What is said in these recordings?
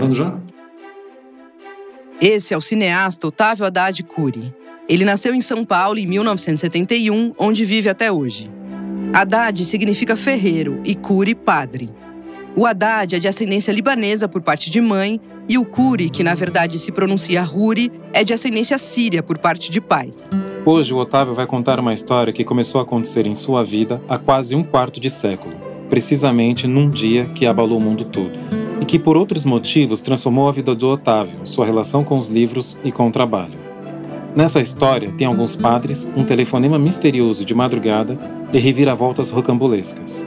gravando já? Esse é o cineasta Otávio Haddad Cury. Ele nasceu em São Paulo em 1971, onde vive até hoje. Haddad significa ferreiro e Cury, padre. O Haddad é de ascendência libanesa por parte de mãe e o Cury, que na verdade se pronuncia Huri, é de ascendência síria por parte de pai. Hoje o Otávio vai contar uma história que começou a acontecer em sua vida há quase um quarto de século, precisamente num dia que abalou o mundo todo, e que por outros motivos transformou a vida do Otávio, sua relação com os livros e com o trabalho. Nessa história tem alguns padres, um telefonema misterioso de madrugada e reviravoltas rocambolescas.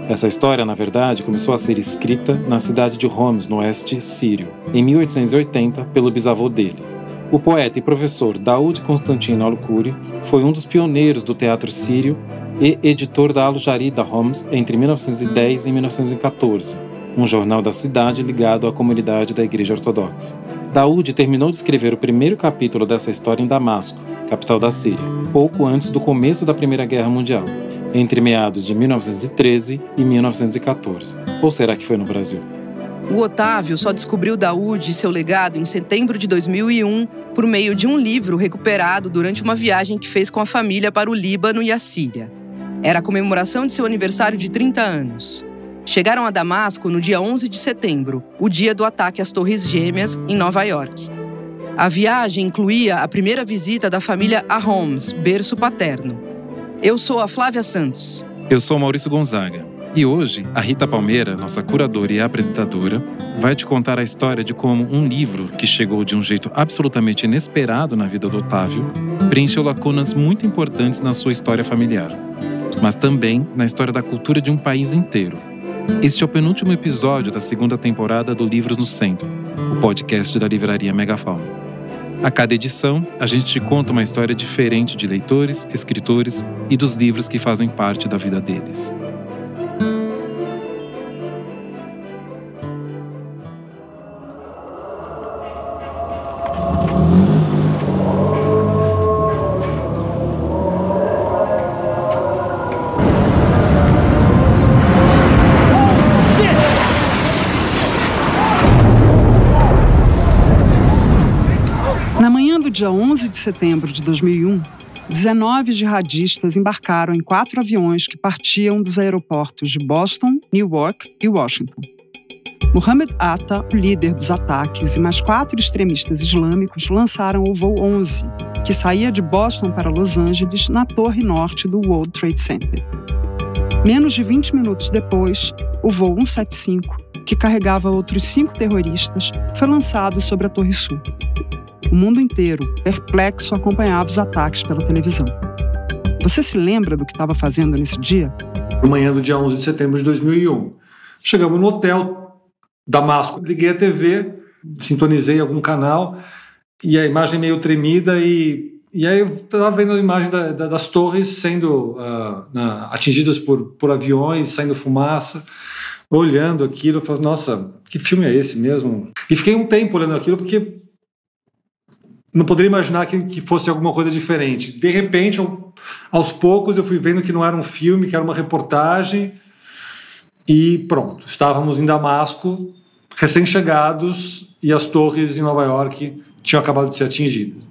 Essa história, na verdade, começou a ser escrita na cidade de Homs, no oeste sírio, em 1880, pelo bisavô dele. O poeta e professor Daoud Constantino Al-Cury foi um dos pioneiros do teatro sírio e editor da Al-Jarida Homs entre 1910 e 1914, um jornal da cidade ligado à comunidade da Igreja Ortodoxa. Daoud terminou de escrever o primeiro capítulo dessa história em Damasco, capital da Síria, pouco antes do começo da Primeira Guerra Mundial, entre meados de 1913 e 1914. Ou será que foi no Brasil? O Otávio só descobriu Daoud e seu legado em setembro de 2001 por meio de um livro recuperado durante uma viagem que fez com a família para o Líbano e a Síria. Era a comemoração de seu aniversário de 30 anos. Chegaram a Damasco no dia 11 de setembro, o dia do ataque às Torres Gêmeas, em Nova York. A viagem incluía a primeira visita da família a Homs, berço paterno. Eu sou a Flávia Santos. Eu sou Maurício Gonzaga. E hoje, a Rita Palmeira, nossa curadora e apresentadora, vai te contar a história de como um livro que chegou de um jeito absolutamente inesperado na vida do Otávio preencheu lacunas muito importantes na sua história familiar, mas também na história da cultura de um país inteiro. Este é o penúltimo episódio da segunda temporada do Livros no Centro, o podcast da livraria Megafauna. A cada edição, a gente te conta uma história diferente de leitores, escritores e dos livros que fazem parte da vida deles. Na manhã do dia 11 de setembro de 2001, 19 jihadistas embarcaram em 4 aviões que partiam dos aeroportos de Boston, Newark e Washington. Mohammed Atta, o líder dos ataques, e mais 4 extremistas islâmicos lançaram o voo 11, que saía de Boston para Los Angeles na torre norte do World Trade Center. Menos de 20 minutos depois, o voo 175, que carregava outros 5 terroristas, foi lançado sobre a Torre Sul. O mundo inteiro, perplexo, acompanhava os ataques pela televisão. Você se lembra do que estava fazendo nesse dia? Na manhã do dia 11 de setembro de 2001. Chegamos no hotel Damasco. Liguei a TV, sintonizei algum canal e a imagem meio tremida e aí eu estava vendo a imagem das torres sendo atingidas por aviões, saindo fumaça. Olhando aquilo, eu falei, nossa, que filme é esse mesmo? E fiquei um tempo olhando aquilo porque não poderia imaginar que fosse alguma coisa diferente. De repente, aos poucos, eu fui vendo que não era um filme, que era uma reportagem. E pronto, estávamos em Damasco, recém-chegados, e as torres em Nova York tinham acabado de ser atingidas.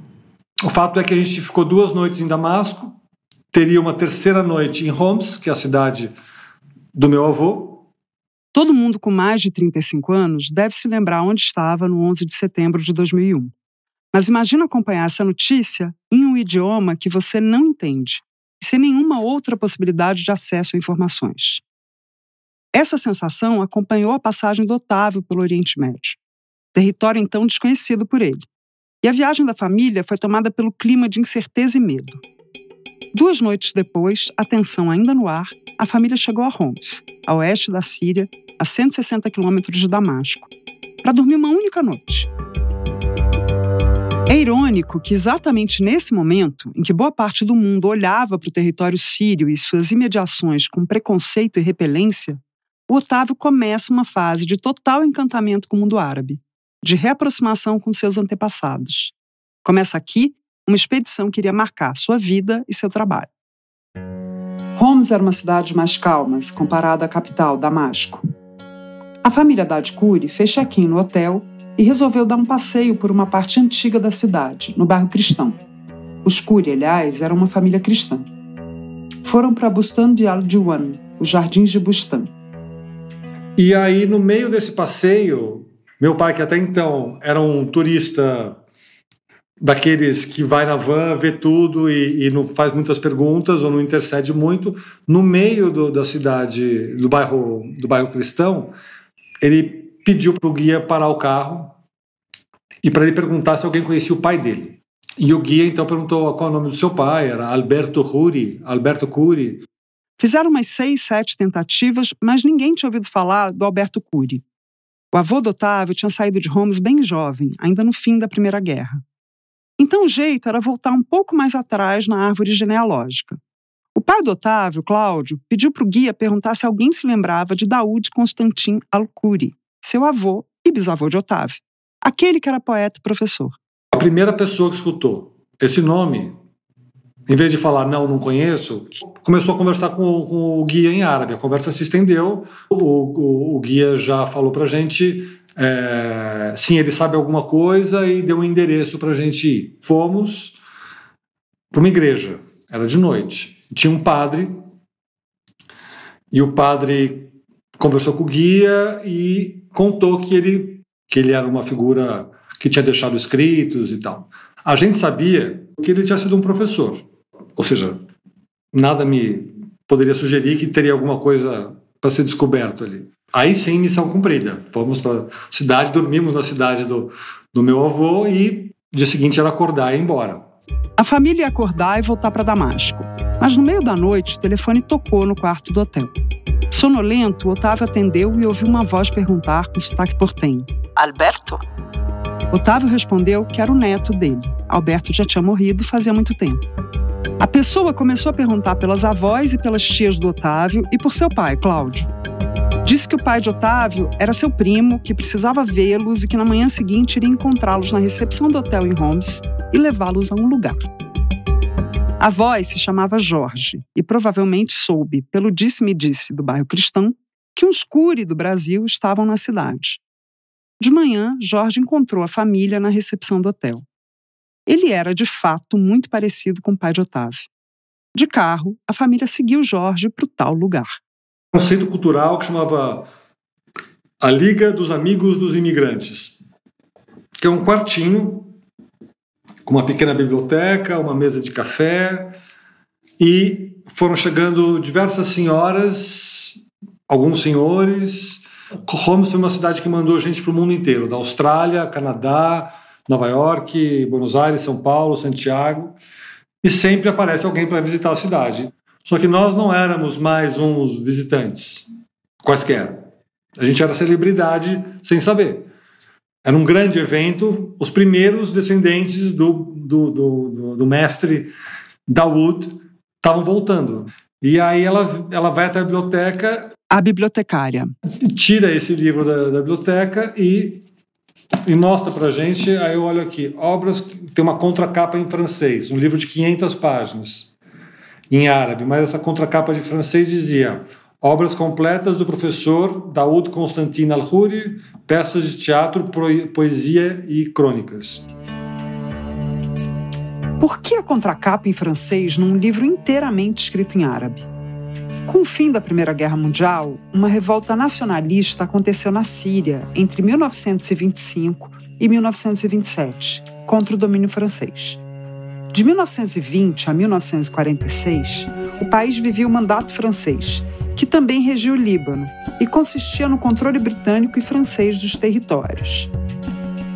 O fato é que a gente ficou 2 noites em Damasco, teria uma terceira noite em Homs, que é a cidade do meu avô. Todo mundo com mais de 35 anos deve se lembrar onde estava no 11 de setembro de 2001. Mas imagina acompanhar essa notícia em um idioma que você não entende e sem nenhuma outra possibilidade de acesso a informações. Essa sensação acompanhou a passagem do Otávio pelo Oriente Médio, território então desconhecido por ele. E a viagem da família foi tomada pelo clima de incerteza e medo. 2 noites depois, a tensão ainda no ar, a família chegou a Homs, a oeste da Síria, a 160 quilômetros de Damasco, para dormir uma única noite. É irônico que exatamente nesse momento, em que boa parte do mundo olhava para o território sírio e suas imediações com preconceito e repelência, o Otávio começa uma fase de total encantamento com o mundo árabe, de reaproximação com seus antepassados. Começa aqui uma expedição que iria marcar sua vida e seu trabalho. Homs era uma cidade mais calma, se comparada à capital, Damasco. A família Dadkuri fez check-in no hotel e resolveu dar um passeio por uma parte antiga da cidade, no bairro Cristão. Os Kuri, aliás, eram uma família cristã. Foram para Bustan de Al-Diwan, os Jardins de Bustan. E aí, no meio desse passeio, meu pai, que até então era um turista daqueles que vai na van, vê tudo e não faz muitas perguntas ou não intercede muito, no meio da cidade, do bairro Cristão, ele pediu para o guia parar o carro e para ele perguntar se alguém conhecia o pai dele. E o guia então perguntou qual é o nome do seu pai, era Alberto Curi. Fizeram umas 6, 7 tentativas, mas ninguém tinha ouvido falar do Alberto Curi. O avô do Otávio tinha saído de Homs bem jovem, ainda no fim da Primeira Guerra. Então o jeito era voltar um pouco mais atrás na árvore genealógica. O pai do Otávio, Cláudio, pediu para o guia perguntar se alguém se lembrava de Daoud Constantin Al-Curi, seu avô e bisavô de Otávio, aquele que era poeta e professor. A primeira pessoa que escutou esse nome, em vez de falar não conheço, começou a conversar com o guia em árabe. A conversa se estendeu, o guia já falou para a gente, sim, ele sabe alguma coisa e deu um endereço para a gente ir. Fomos para uma igreja, era de noite. Tinha um padre, e o padre conversou com o guia e contou que ele era uma figura que tinha deixado escritos e tal. A gente sabia que ele tinha sido um professor, ou seja, nada me poderia sugerir que teria alguma coisa para ser descoberto ali. Aí sim, missão cumprida. Fomos para a cidade, dormimos na cidade do meu avô e dia seguinte era acordar e ir embora. A família ia acordar e voltar para Damasco. Mas no meio da noite, o telefone tocou no quarto do hotel. Sonolento, Otávio atendeu e ouviu uma voz perguntar com sotaque portenho: Alberto? Otávio respondeu que era o neto dele. Alberto já tinha morrido fazia muito tempo. A pessoa começou a perguntar pelas avós e pelas tias do Otávio e por seu pai, Cláudio. Disse que o pai de Otávio era seu primo, que precisava vê-los e que na manhã seguinte iria encontrá-los na recepção do hotel em Homs e levá-los a um lugar. A voz se chamava Jorge e provavelmente soube, pelo disse-me-disse do bairro Cristão, que uns Curi do Brasil estavam na cidade. De manhã, Jorge encontrou a família na recepção do hotel. Ele era, de fato, muito parecido com o pai de Otávio. De carro, a família seguiu Jorge para o tal lugar. Um centro cultural que chamava a Liga dos Amigos dos Imigrantes, que é um quartinho com uma pequena biblioteca, uma mesa de café, e foram chegando diversas senhoras, alguns senhores. Homs foi uma cidade que mandou gente para o mundo inteiro, da Austrália, Canadá, Nova York, Buenos Aires, São Paulo, Santiago, e sempre aparece alguém para visitar a cidade. Só que nós não éramos mais uns visitantes quaisquer. A gente era celebridade sem saber. Era um grande evento, os primeiros descendentes do mestre Daoud estavam voltando. E aí ela vai até a biblioteca. A bibliotecária. Tira esse livro da biblioteca e mostra pra gente. Aí eu olho aqui, obras, tem uma contracapa em francês, um livro de 500 páginas, em árabe, mas essa contracapa de francês dizia: obras completas do professor Daoud Constantin Al-Curi, peças de teatro, poesia e crônicas. Por que a contracapa em francês num livro inteiramente escrito em árabe? Com o fim da Primeira Guerra Mundial, uma revolta nacionalista aconteceu na Síria entre 1925 e 1927, contra o domínio francês. De 1920 a 1946, o país vivia o mandato francês, que também regia o Líbano e consistia no controle britânico e francês dos territórios.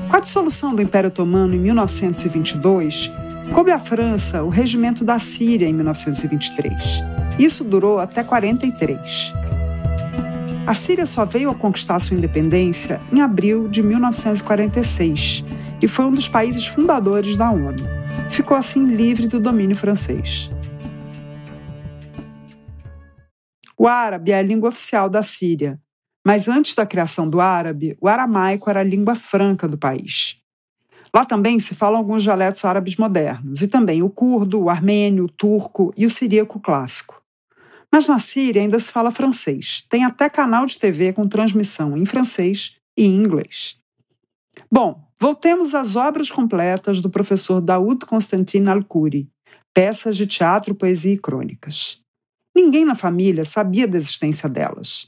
Com a dissolução do Império Otomano em 1922, coube à França o regimento da Síria em 1923. Isso durou até 1943. A Síria só veio a conquistar sua independência em abril de 1946 e foi um dos países fundadores da ONU. Ficou assim livre do domínio francês. O árabe é a língua oficial da Síria, mas antes da criação do árabe, o aramaico era a língua franca do país. Lá também se falam alguns dialetos árabes modernos, e também o curdo, o armênio, o turco e o siríaco clássico. Mas na Síria ainda se fala francês. Tem até canal de TV com transmissão em francês e em inglês. Bom, voltemos às obras completas do professor Daoud Constantin Al-Khoury, peças de teatro, poesia e crônicas. Ninguém na família sabia da existência delas.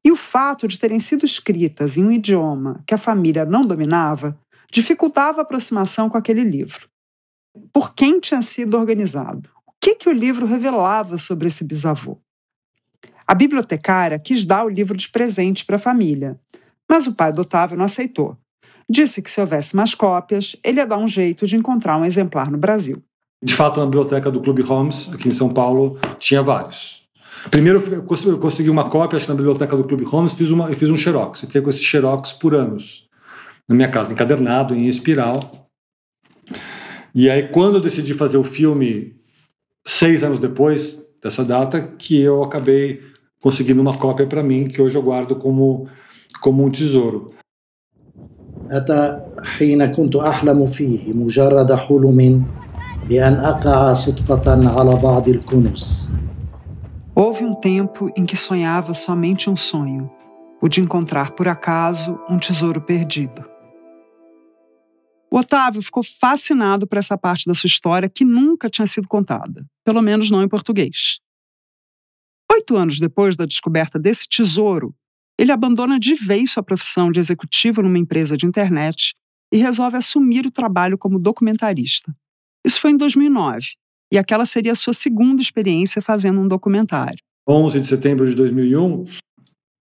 E o fato de terem sido escritas em um idioma que a família não dominava dificultava a aproximação com aquele livro. Por quem tinha sido organizado? O que o livro revelava sobre esse bisavô? A bibliotecária quis dar o livro de presente para a família, mas o pai do Otávio não aceitou. Disse que se houvesse mais cópias, ele ia dar um jeito de encontrar um exemplar no Brasil. De fato, na biblioteca do Clube Holmes, aqui em São Paulo, tinha vários. Primeiro, eu consegui uma cópia, acho que na biblioteca do Clube Holmes, fiz um xerox. Eu fiquei com esse xerox por anos, na minha casa, encadernado, em espiral. E aí, quando eu decidi fazer o filme, 6 anos depois dessa data, que eu acabei conseguindo uma cópia para mim, que hoje eu guardo como um tesouro. أتى حين كنت أحلم فيه مجرد حلم بأن أقع صدفة على بعض الكنوز. Houve um tempo em que sonhava somente um sonho, o de encontrar por acaso um tesouro perdido. O Otávio ficou fascinado por essa parte da sua história que nunca tinha sido contada, pelo menos não em português. 8 anos depois da descoberta desse tesouro, ele abandona de vez sua profissão de executivo numa empresa de internet e resolve assumir o trabalho como documentarista. Isso foi em 2009, e aquela seria a sua segunda experiência fazendo um documentário. 11 de setembro de 2001,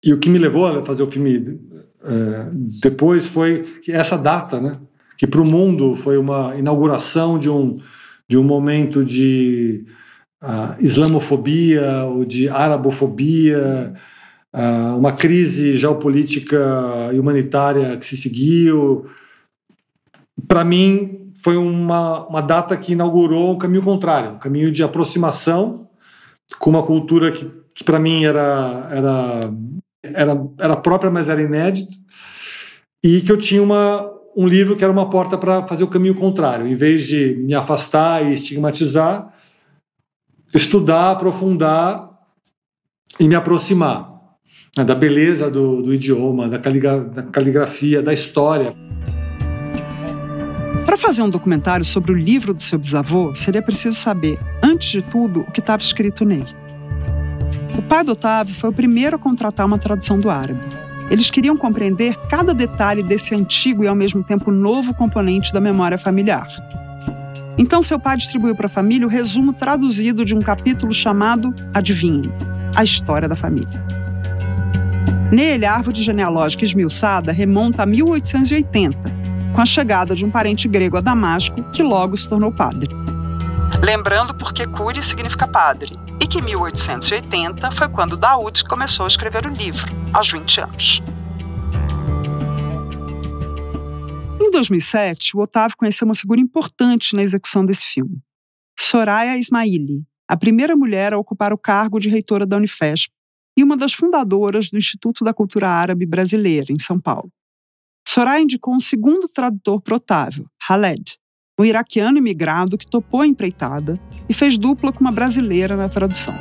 e o que me levou a fazer o filme depois foi essa data, né? Que para o mundo foi uma inauguração de um momento de islamofobia ou de arabofobia, uma crise geopolítica e humanitária que se seguiu. Para mim, foi uma data que inaugurou um caminho contrário, um caminho de aproximação com uma cultura que para mim era própria, mas era inédita, e que eu tinha um livro que era uma porta para fazer o caminho contrário. Em vez de me afastar e estigmatizar, estudar, aprofundar e me aproximar da beleza do idioma, da caligrafia, da história. Para fazer um documentário sobre o livro do seu bisavô, seria preciso saber, antes de tudo, o que estava escrito nele. O pai do Otávio foi o primeiro a contratar uma tradução do árabe. Eles queriam compreender cada detalhe desse antigo e, ao mesmo tempo, novo componente da memória familiar. Então, seu pai distribuiu para a família o resumo traduzido de um capítulo chamado, adivinhem, A História da Família. Nele, a árvore genealógica esmiuçada remonta a 1880, com a chegada de um parente grego a Damasco, que logo se tornou padre. Lembrando porque Khoury significa padre, e que 1880 foi quando Daoud começou a escrever o livro, aos 20 anos. Em 2007, o Otávio conheceu uma figura importante na execução desse filme. Soraya Ismaili, a primeira mulher a ocupar o cargo de reitora da Unifesp e uma das fundadoras do Instituto da Cultura Árabe Brasileira, em São Paulo. Soraya indicou um segundo tradutor para Otávio, Khaled, um iraquiano imigrado que topou a empreitada e fez dupla com uma brasileira na tradução.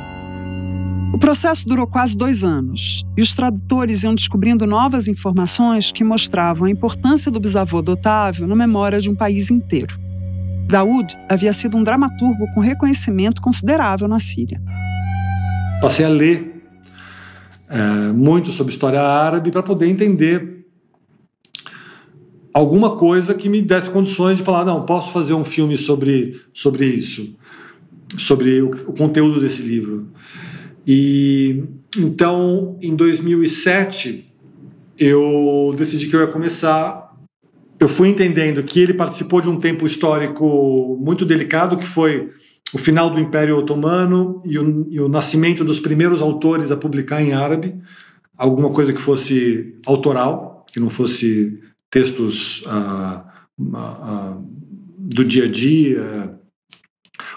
O processo durou quase 2 anos, e os tradutores iam descobrindo novas informações que mostravam a importância do bisavô do Otávio na memória de um país inteiro. Daoud havia sido um dramaturgo com reconhecimento considerável na Síria. Passei a ler muito sobre história árabe para poder entender alguma coisa que me desse condições de falar, não, posso fazer um filme sobre isso, sobre o conteúdo desse livro. E então, em 2007, eu decidi que eu ia começar. Eu fui entendendo que ele participou de um tempo histórico muito delicado, que foi o final do Império Otomano e o nascimento dos primeiros autores a publicar em árabe, alguma coisa que fosse autoral, que não fosse textos do dia a dia.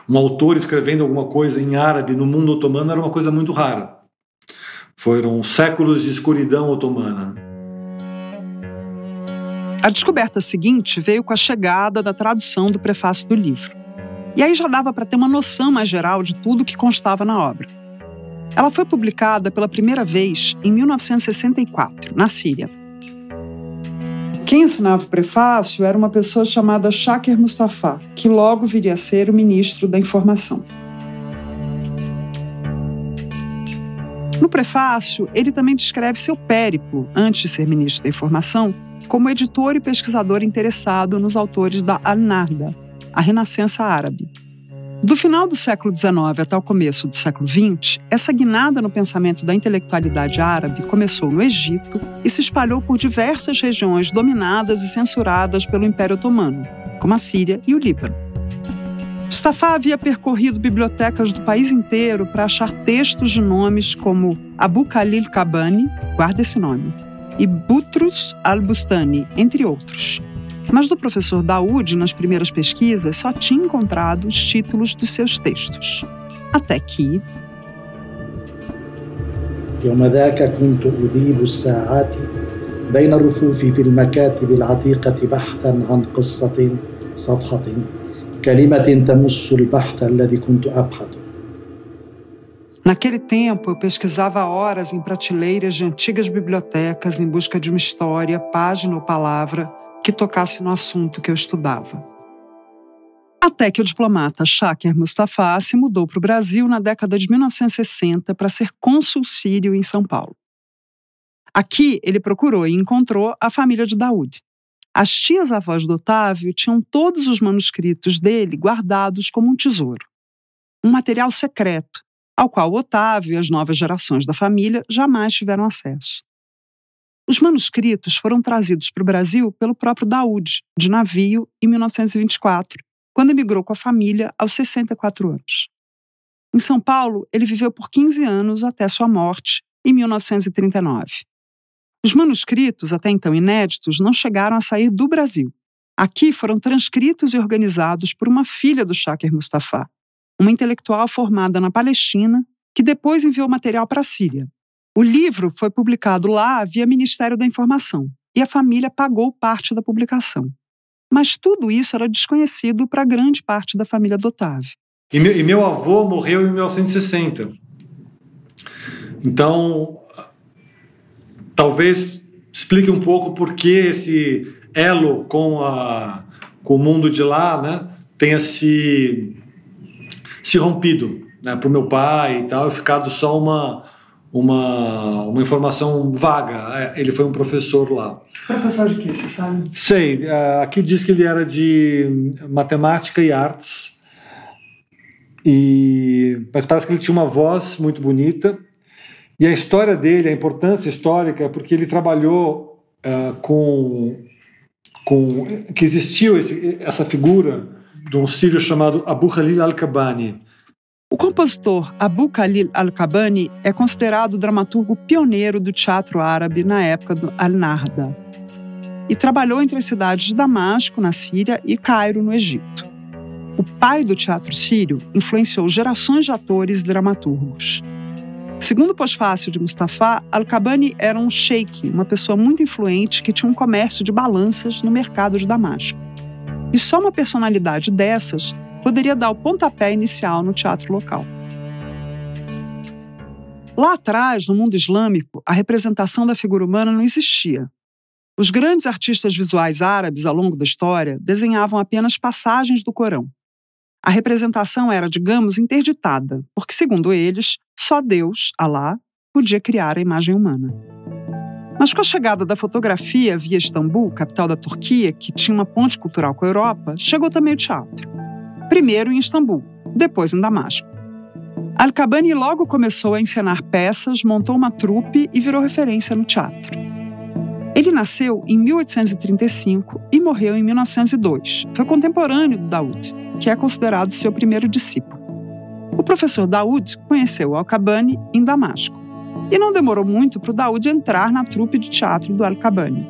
Um autor escrevendo alguma coisa em árabe no mundo otomano era uma coisa muito rara. Foram séculos de escuridão otomana. A descoberta seguinte veio com a chegada da tradução do prefácio do livro. E aí já dava para ter uma noção mais geral de tudo que constava na obra. Ela foi publicada pela primeira vez em 1964, na Síria. Quem assinava o prefácio era uma pessoa chamada Shaker Mustafa, que logo viria a ser o ministro da Informação. No prefácio, ele também descreve seu périplo, antes de ser ministro da Informação, como editor e pesquisador interessado nos autores da Al-Nahda, a Renascença Árabe. Do final do século XIX até o começo do século XX, essa guinada no pensamento da intelectualidade árabe começou no Egito e se espalhou por diversas regiões dominadas e censuradas pelo Império Otomano, como a Síria e o Líbano. Mustafa havia percorrido bibliotecas do país inteiro para achar textos de nomes como Abu Khalil Kabani, guarda esse nome, e Butrus al-Bustani, entre outros. Mas do professor Daoud, nas primeiras pesquisas, só tinha encontrado os títulos dos seus textos. Até que... يوم ذاك كنت أذيب الساعات بين الرفوف في المكاتب العتيقة بحثا عن قصة صفحة كلمة تمس البحث الذي كنت أبحث. Naquele tempo, eu pesquisava horas em prateleiras de antigas bibliotecas em busca de uma história, página ou palavra que tocasse no assunto que eu estudava. Até que o diplomata Shaker Mustafa se mudou para o Brasil na década de 1960 para ser cônsul sírio em São Paulo. Aqui, ele procurou e encontrou a família de Daoud. As tias-avós do Otávio tinham todos os manuscritos dele guardados como um tesouro. Um material secreto, ao qual o Otávio e as novas gerações da família jamais tiveram acesso. Os manuscritos foram trazidos para o Brasil pelo próprio Daoud, de navio, em 1924, quando emigrou com a família aos 64 anos. Em São Paulo, ele viveu por 15 anos até sua morte, em 1939. Os manuscritos, até então inéditos, não chegaram a sair do Brasil. Aqui foram transcritos e organizados por uma filha do Shaker Mustafa, uma intelectual formada na Palestina, que depois enviou material para a Síria. O livro foi publicado lá via Ministério da Informação, e a família pagou parte da publicação. Mas tudo isso era desconhecido para grande parte da família do Otávio. E meu avô morreu em 1960. Então, talvez explique um pouco por que esse elo com o mundo de lá, né, tenha se rompido, né, para o meu pai e tal, e ficado só uma informação vaga. Ele foi um professor lá. Professor de quê, você sabe? Sei. Aqui diz que ele era de matemática e artes, mas parece que ele tinha uma voz muito bonita. E a história dele, a importância histórica, é porque ele trabalhou que existiu essa figura de um sírio chamado Abu Khalil al-Kabani. O compositor Abu Khalil al-Kabani é considerado o dramaturgo pioneiro do teatro árabe na época do Al-Nahda e trabalhou entre as cidades de Damasco, na Síria, e Cairo, no Egito. O pai do teatro sírio influenciou gerações de atores e dramaturgos. Segundo o pós-fácil de Mustafa, al-Kabani era um sheik, uma pessoa muito influente que tinha um comércio de balanças no mercado de Damasco. E só uma personalidade dessas poderia dar o pontapé inicial no teatro local. Lá atrás, no mundo islâmico, a representação da figura humana não existia. Os grandes artistas visuais árabes, ao longo da história, desenhavam apenas passagens do Corão. A representação era, digamos, interditada, porque, segundo eles, só Deus, Alá, podia criar a imagem humana. Mas com a chegada da fotografia via Istambul, capital da Turquia, que tinha uma ponte cultural com a Europa, chegou também o teatro. Primeiro em Istambul, depois em Damasco. Al-Kabani logo começou a encenar peças, montou uma trupe e virou referência no teatro. Ele nasceu em 1835 e morreu em 1902. Foi contemporâneo do Daoud, que é considerado seu primeiro discípulo. O professor Daoud conheceu Al-Kabani em Damasco. E não demorou muito para o Daoud entrar na trupe de teatro do Al-Kabani.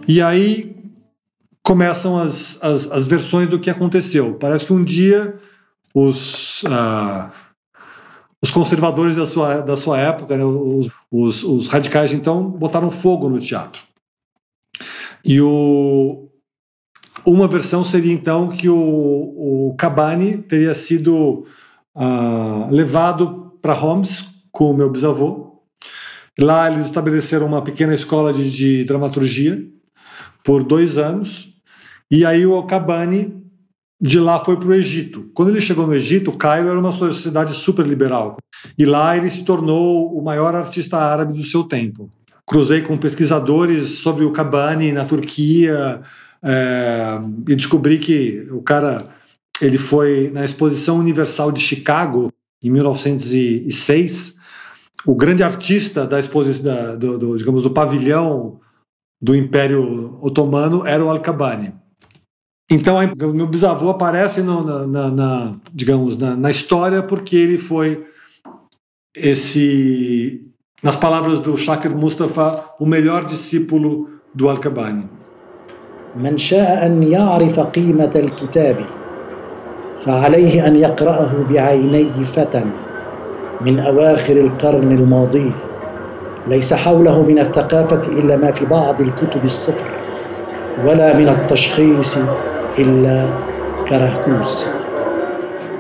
E aí começam as versões do que aconteceu. Parece que um dia os conservadores da sua época, né, os radicais, então, botaram fogo no teatro. E uma versão seria, então, que o Kabani teria sido levado para Homs com o meu bisavô. Lá eles estabeleceram uma pequena escola de dramaturgia por 2 anos. E aí o Al-Qabani, de lá, foi para o Egito. Quando ele chegou no Egito, o Cairo era uma sociedade super liberal. E lá ele se tornou o maior artista árabe do seu tempo. Cruzei com pesquisadores sobre o Qabani na Turquia e descobri que o cara ele foi na Exposição Universal de Chicago, em 1906. O grande artista da exposição, do pavilhão do Império Otomano era o Al-Qabani. Então, meu bisavô aparece na história porque ele foi nas palavras do Shakir Mustafa, o melhor discípulo do Al-Qabani. من شاء أن يعرف قيمة الكتاب فعليه أن يقرأه بعيني فتى من أواخر القرن الماضي ليس حوله من الثقافة إلا ما في بعض الكتب الصفر ولا من التشخيص إلا كراكوس.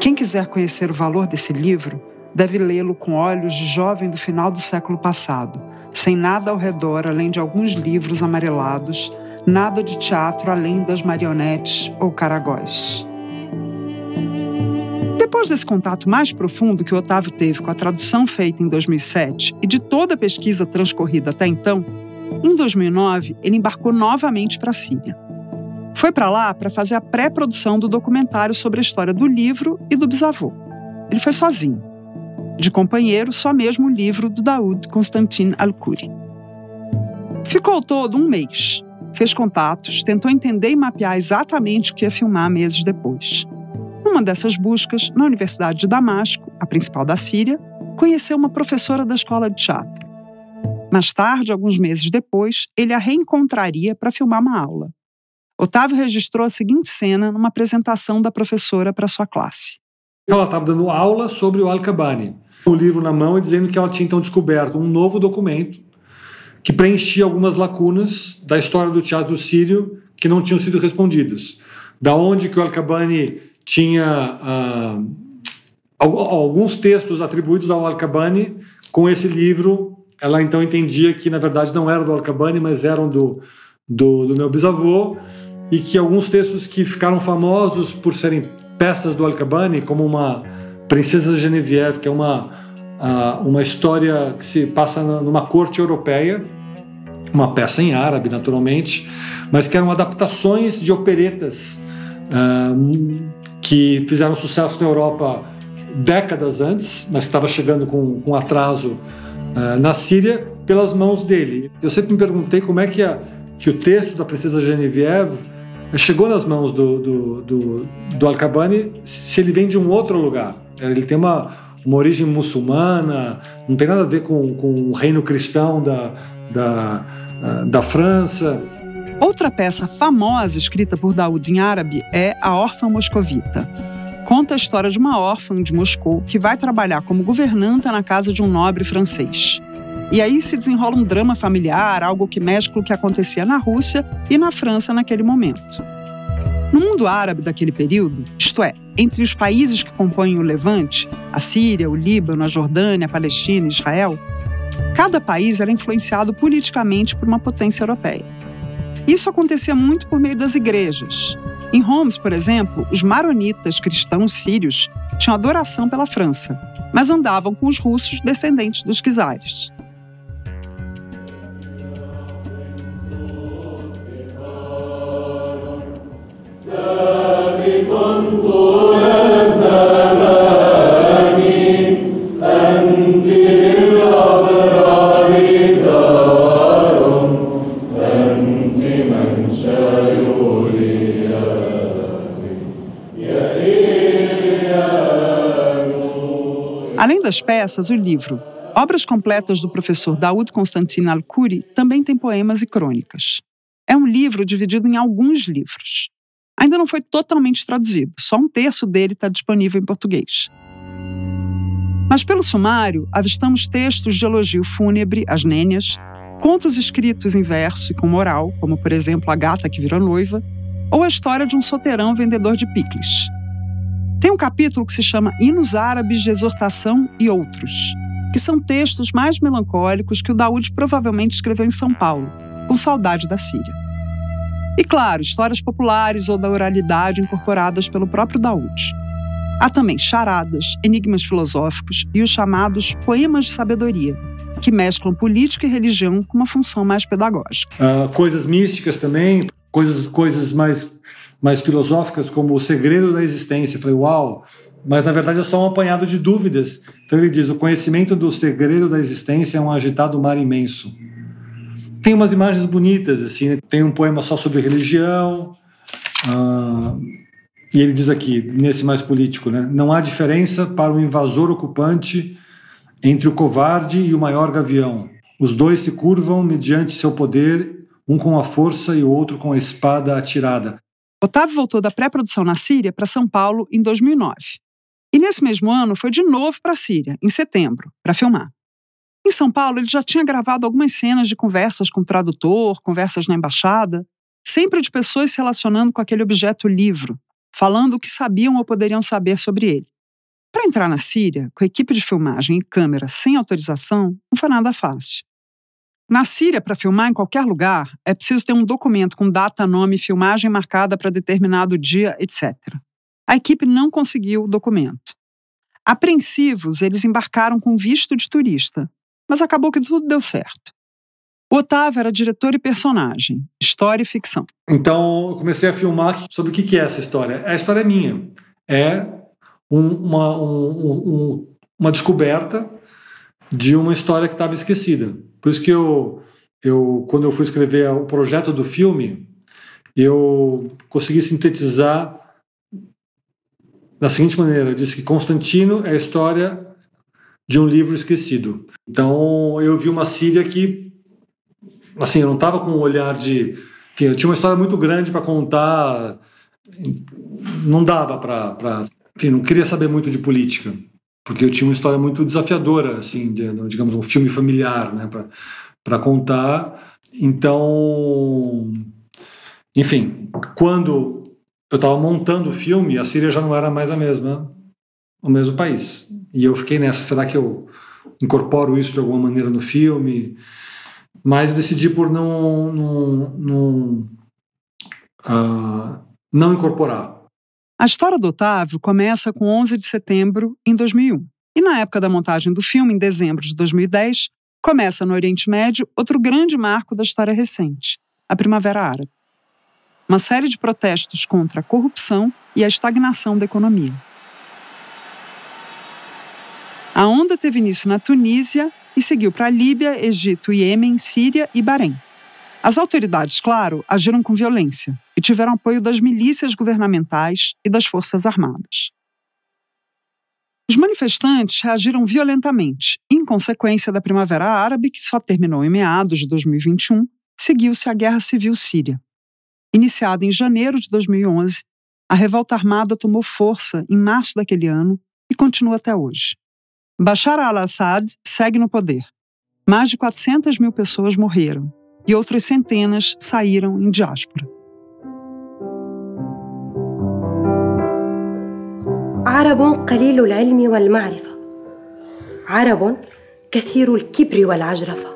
Quem quiser conhecer o valor desse livro deve lê-lo com olhos de jovem do final do século passado, sem nada ao redor além de alguns livros amarelados, nada de teatro além das marionetes ou caragóis. Depois desse contato mais profundo que o Otávio teve com a tradução feita em 2007 e de toda a pesquisa transcorrida até então, em 2009 ele embarcou novamente para a Síria. Foi para lá para fazer a pré-produção do documentário sobre a história do livro e do bisavô. Ele foi sozinho. De companheiro, só mesmo o livro do Daoud Constantin Al-Khoury. Ficou ao todo 1 mês. Fez contatos, tentou entender e mapear exatamente o que ia filmar meses depois. Numa dessas buscas, na Universidade de Damasco, a principal da Síria, conheceu uma professora da escola de teatro. Mais tarde, alguns meses depois, ele a reencontraria para filmar uma aula. Otávio registrou a seguinte cena numa apresentação da professora para sua classe. Ela estava dando aula sobre o Al-Qabani, o livro na mão, e dizendo que ela tinha então descoberto um novo documento que preenchia algumas lacunas da história do teatro sírio que não tinham sido respondidas. Da onde que o Al-Qabani tinha alguns textos atribuídos ao Al-Qabani. Com esse livro, ela então entendia que, na verdade, não eram do Al-Qabani, mas eram do meu bisavô, e que alguns textos que ficaram famosos por serem peças do Al-Qabani, como uma Princesa Genevieve, que é uma história que se passa numa corte europeia, uma peça em árabe, naturalmente, mas que eram adaptações de operetas que fizeram sucesso na Europa décadas antes, mas que estava chegando com atraso na Síria, pelas mãos dele. Eu sempre me perguntei como é que o texto da Princesa Genevieve chegou nas mãos do Al-Qabani, se ele vem de um outro lugar. Ele tem uma origem muçulmana, não tem nada a ver com o reino cristão da França. Outra peça famosa escrita por Daoud em árabe é A Órfã Moscovita. Conta a história de uma órfã de Moscou que vai trabalhar como governanta na casa de um nobre francês. E aí se desenrola um drama familiar, algo que mescla o que acontecia na Rússia e na França naquele momento. No mundo árabe daquele período, isto é, entre os países que compõem o Levante, a Síria, o Líbano, a Jordânia, a Palestina e Israel, cada país era influenciado politicamente por uma potência europeia. Isso acontecia muito por meio das igrejas. Em Homs, por exemplo, os maronitas cristãos sírios tinham adoração pela França, mas andavam com os russos descendentes dos czares. Além das peças, o livro Obras Completas do professor Daoud Constantin Al-Khoury também tem poemas e crônicas. É um livro dividido em alguns livros. Ainda não foi totalmente traduzido, só 1/3 dele está disponível em português. Mas pelo sumário, avistamos textos de elogio fúnebre às nênias, contos escritos em verso e com moral, como por exemplo A Gata que Virou Noiva, ou a história de um solteirão vendedor de picles. Tem um capítulo que se chama Hinos Árabes de Exortação e Outros, que que são textos mais melancólicos que o Daoud provavelmente escreveu em São Paulo, com saudade da Síria. E, claro, histórias populares ou da oralidade incorporadas pelo próprio Daoud. Há também charadas, enigmas filosóficos e os chamados poemas de sabedoria, que mesclam política e religião com uma função mais pedagógica. Coisas místicas também, coisas mais filosóficas, como o segredo da existência. Eu falei, uau! Mas, na verdade, é só um apanhado de dúvidas. Então ele diz, o conhecimento do segredo da existência é um agitado mar imenso. Tem umas imagens bonitas, assim, né? Tem um poema só sobre religião, e ele diz aqui, nesse mais político, né? Não há diferença para o invasor ocupante entre o covarde e o maior gavião. Os dois se curvam mediante seu poder, um com a força e o outro com a espada atirada. Otávio voltou da pré-produção na Síria para São Paulo em 2009. E nesse mesmo ano foi de novo para a Síria, em setembro, para filmar. Em São Paulo, ele já tinha gravado algumas cenas de conversas com o tradutor, conversas na embaixada, sempre de pessoas se relacionando com aquele objeto livro, falando o que sabiam ou poderiam saber sobre ele. Para entrar na Síria, com equipe de filmagem e câmera sem autorização, não foi nada fácil. Na Síria, para filmar em qualquer lugar, é preciso ter um documento com data, nome, filmagem marcada para determinado dia, etc. A equipe não conseguiu o documento. Apreensivos, eles embarcaram com visto de turista, mas acabou que tudo deu certo. O Otávio era diretor e personagem, história e ficção. Então, eu comecei a filmar sobre o que é essa história. A história é minha. É uma descoberta de uma história que estava esquecida. Por isso que quando eu fui escrever o projeto do filme, eu consegui sintetizar da seguinte maneira. Eu disse que Constantino é a história de um livro esquecido. Então, eu vi uma Síria que, assim, eu não estava com um olhar de... Enfim, eu tinha uma história muito grande para contar, não dava para... Enfim, não queria saber muito de política, porque eu tinha uma história muito desafiadora, assim, digamos, um filme familiar, né, para contar. Então, enfim, quando eu estava montando o filme, a Síria já não era mais o mesmo país. E eu fiquei nessa, será que eu incorporo isso de alguma maneira no filme? Mas eu decidi por não incorporar. A história do Otávio começa com 11 de setembro em 2001. E na época da montagem do filme, em dezembro de 2010, começa no Oriente Médio outro grande marco da história recente, a Primavera Árabe. Uma série de protestos contra a corrupção e a estagnação da economia. A onda teve início na Tunísia e seguiu para a Líbia, Egito, Iêmen, Síria e Bahrein. As autoridades, claro, agiram com violência e tiveram apoio das milícias governamentais e das forças armadas. Os manifestantes reagiram violentamente e, em consequência da Primavera Árabe, que só terminou em meados de 2021, seguiu-se a Guerra Civil Síria. Iniciada em janeiro de 2011, a revolta armada tomou força em março daquele ano e continua até hoje. Bashar al-Assad segue no poder. Mais de 400 mil pessoas morreram e outras centenas saíram em diáspora. عرب قليل العلم والمعرفة، عرب كثير الكبر والعجرفة.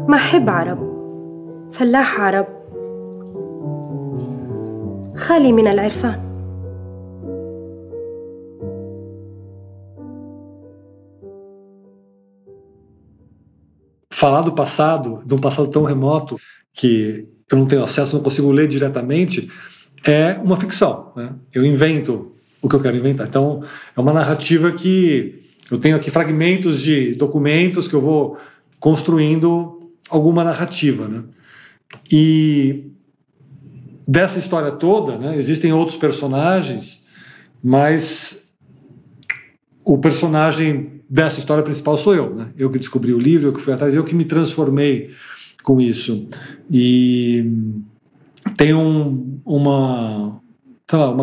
ما حب عرب، فلاح عرب، خالي من العرفان. Falar do passado, de um passado tão remoto que eu não tenho acesso, não consigo ler diretamente, é uma ficção, né? Eu invento o que eu quero inventar. Então, é uma narrativa que eu tenho aqui fragmentos de documentos que eu vou construindo alguma narrativa, né? E dessa história toda, né, existem outros personagens, mas o personagem dessa história principal sou eu, né? Eu que descobri o livro, eu que fui atrás, eu que me transformei com isso. E tenho uma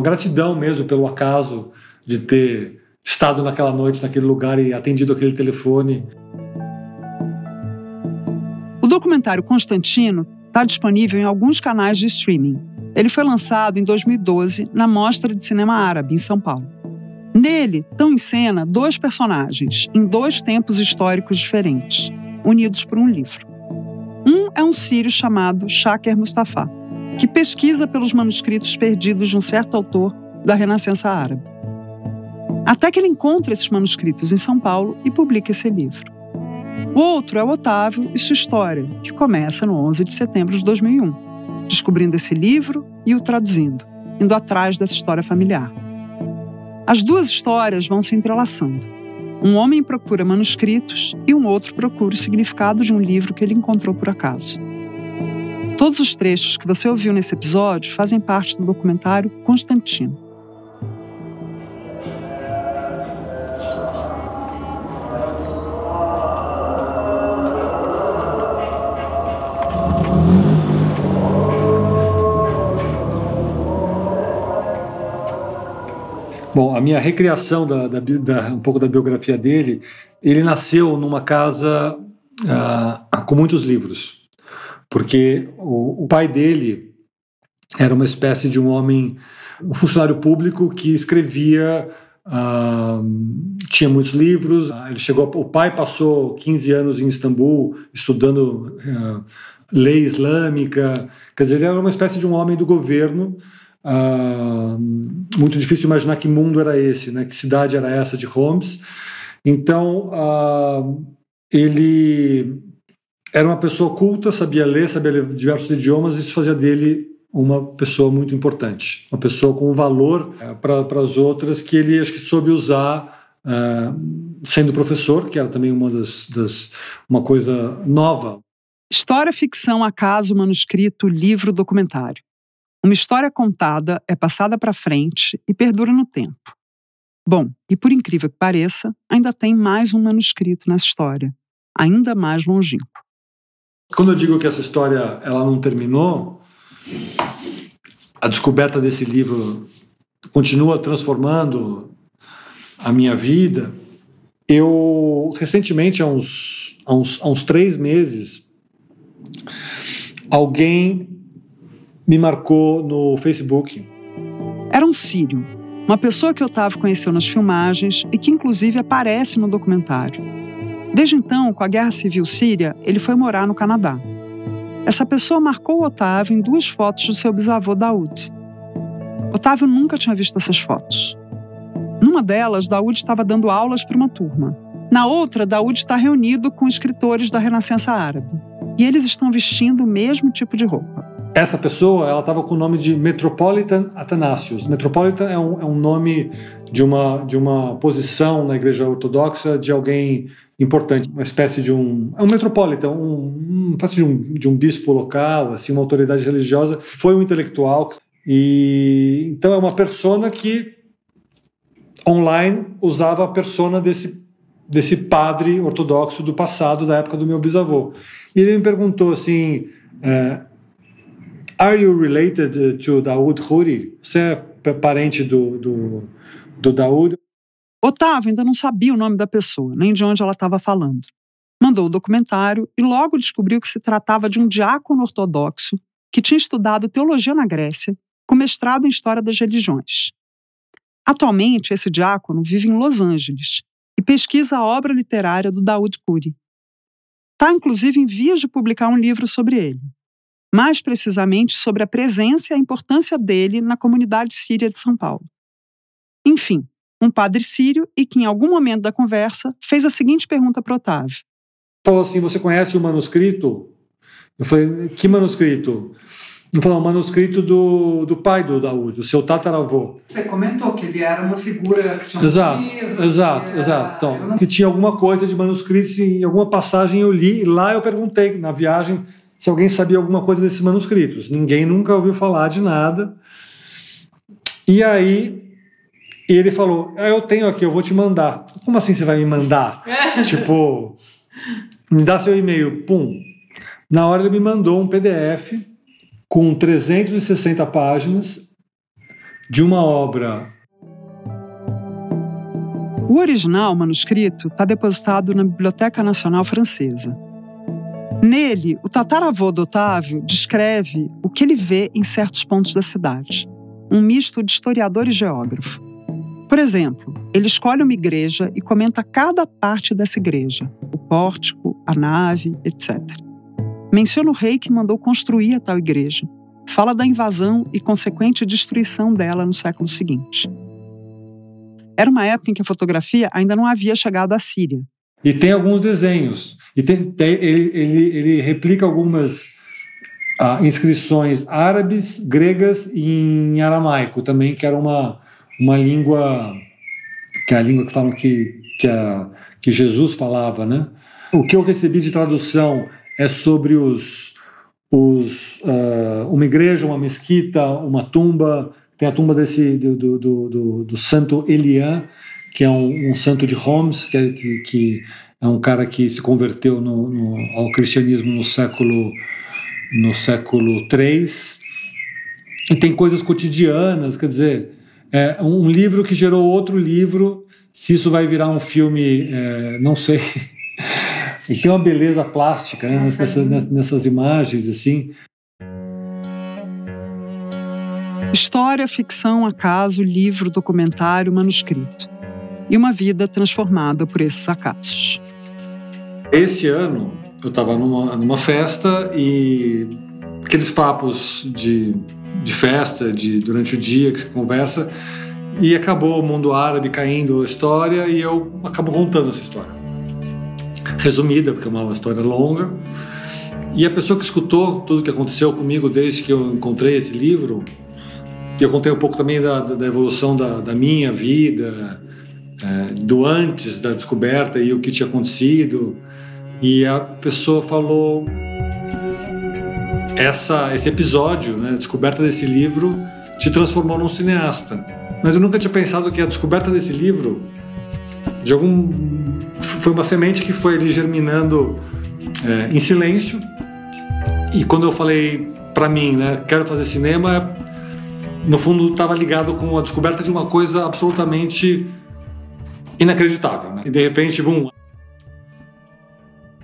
gratidão mesmo pelo acaso de ter estado naquela noite, naquele lugar e atendido aquele telefone. O documentário Constantino está disponível em alguns canais de streaming. Ele foi lançado em 2012 na Mostra de Cinema Árabe, em São Paulo. Nele estão em cena 2 personagens, em 2 tempos históricos diferentes, unidos por um livro. Um é um sírio chamado Shaker Mustafa, que pesquisa pelos manuscritos perdidos de um certo autor da Renascença Árabe. Até que ele encontra esses manuscritos em São Paulo e publica esse livro. O outro é o Otávio e sua história, que começa no 11 de setembro de 2001, descobrindo esse livro e o traduzindo, indo atrás dessa história familiar. As 2 histórias vão se entrelaçando. Um homem procura manuscritos e um outro procura o significado de um livro que ele encontrou por acaso. Todos os trechos que você ouviu nesse episódio fazem parte do documentário Constantino. Bom, a minha recriação um pouco da biografia dele, ele nasceu numa casa com muitos livros, porque o pai dele era uma espécie de um homem, um funcionário público que escrevia, tinha muitos livros. O pai passou 15 anos em Istambul estudando lei islâmica, quer dizer, ele era uma espécie de um homem do governo. Muito difícil imaginar que mundo era esse, né? Que cidade era essa de Homs. Então ele era uma pessoa culta, sabia ler diversos idiomas, e isso fazia dele uma pessoa muito importante, uma pessoa com valor para as outras, que ele acho que soube usar sendo professor, que era também uma coisa nova. História, ficção, acaso, manuscrito, livro, documentário. Uma história contada é passada para frente e perdura no tempo. Bom, e por incrível que pareça, ainda tem mais um manuscrito nessa história, ainda mais longínquo. Quando eu digo que essa história ela não terminou, a descoberta desse livro continua transformando a minha vida. Eu, recentemente, há uns 3 meses, alguém me marcou no Facebook. Era um sírio, uma pessoa que Otávio conheceu nas filmagens e que inclusive aparece no documentário. Desde então, com a Guerra Civil Síria, ele foi morar no Canadá. Essa pessoa marcou o Otávio em 2 fotos do seu bisavô Daoud. Otávio nunca tinha visto essas fotos. Numa delas, Daoud estava dando aulas para uma turma. Na outra, Daoud está reunido com escritores da Renascença Árabe. E eles estão vestindo o mesmo tipo de roupa. Essa pessoa, ela estava com o nome de Metropolitan Athanasius. Metropolitan é um nome de uma posição na Igreja Ortodoxa de alguém importante, uma espécie de um metropolitan, uma espécie de um bispo local, assim, uma autoridade religiosa. Foi um intelectual, e então é uma persona que online usava a persona desse padre ortodoxo do passado, da época do meu bisavô. E ele me perguntou assim: Are you related to Daoud Khoury? Você é parente do Daoud? Otávio ainda não sabia o nome da pessoa, nem de onde ela estava falando. Mandou o documentário e logo descobriu que se tratava de um diácono ortodoxo que tinha estudado teologia na Grécia, com mestrado em História das Religiões. Atualmente, esse diácono vive em Los Angeles e pesquisa a obra literária do Daoud Khoury. Está, inclusive, em vias de publicar um livro sobre ele. Mais precisamente sobre a presença e a importância dele na comunidade síria de São Paulo. Enfim, um padre sírio e que, em algum momento da conversa, fez a seguinte pergunta para Otávio. Falou assim: você conhece o manuscrito? Eu falei: que manuscrito? Ele falou: o manuscrito do pai do Daoud, do seu tataravô. Você comentou que ele era uma figura que tinha Exato. Então, que tinha alguma coisa de manuscritos, em alguma passagem eu li, e lá eu perguntei, na viagem, se alguém sabia alguma coisa desses manuscritos. Ninguém nunca ouviu falar de nada. E aí ele falou: eu tenho aqui, eu vou te mandar. Como assim você vai me mandar? Tipo, me dá seu e-mail. Pum. Na hora ele me mandou um PDF com 360 páginas de uma obra. O original manuscrito está depositado na Biblioteca Nacional Francesa. Nele, o tataravô do Otávio descreve o que ele vê em certos pontos da cidade. Um misto de historiador e geógrafo. Por exemplo, ele escolhe uma igreja e comenta cada parte dessa igreja, o pórtico, a nave, etc. Menciona o rei que mandou construir a tal igreja. Fala da invasão e consequente destruição dela no século seguinte. Era uma época em que a fotografia ainda não havia chegado à Síria. E tem alguns desenhos. E ele replica algumas inscrições árabes, gregas e em aramaico também, que era uma língua, que é a língua que falam que Jesus falava, né? O que eu recebi de tradução é sobre uma igreja, uma mesquita, uma tumba. Tem a tumba do santo Elian, que é um santo de Homs, que é um cara que se converteu ao cristianismo no século III. E tem coisas cotidianas, quer dizer, um livro que gerou outro livro. Se isso vai virar um filme, não sei. E tem uma beleza plástica, né, nessas imagens, assim. História, ficção, acaso, livro, documentário, manuscrito. E uma vida transformada por esses acasos. Esse ano, eu estava numa festa e aqueles papos de festa, durante o dia que se conversa, e acabou o mundo árabe caindo a história e eu acabo contando essa história. Resumida, porque é uma história longa. E a pessoa que escutou tudo que aconteceu comigo desde que eu encontrei esse livro, eu contei um pouco também da evolução da minha vida, do antes da descoberta e o que tinha acontecido. E a pessoa falou: esse episódio, né, a descoberta desse livro, te transformou num cineasta. Mas eu nunca tinha pensado que a descoberta desse livro foi uma semente que foi ali germinando em silêncio. E quando eu falei para mim, né, quero fazer cinema, no fundo estava ligado com a descoberta de uma coisa absolutamente inacreditável, né? E de repente, bum.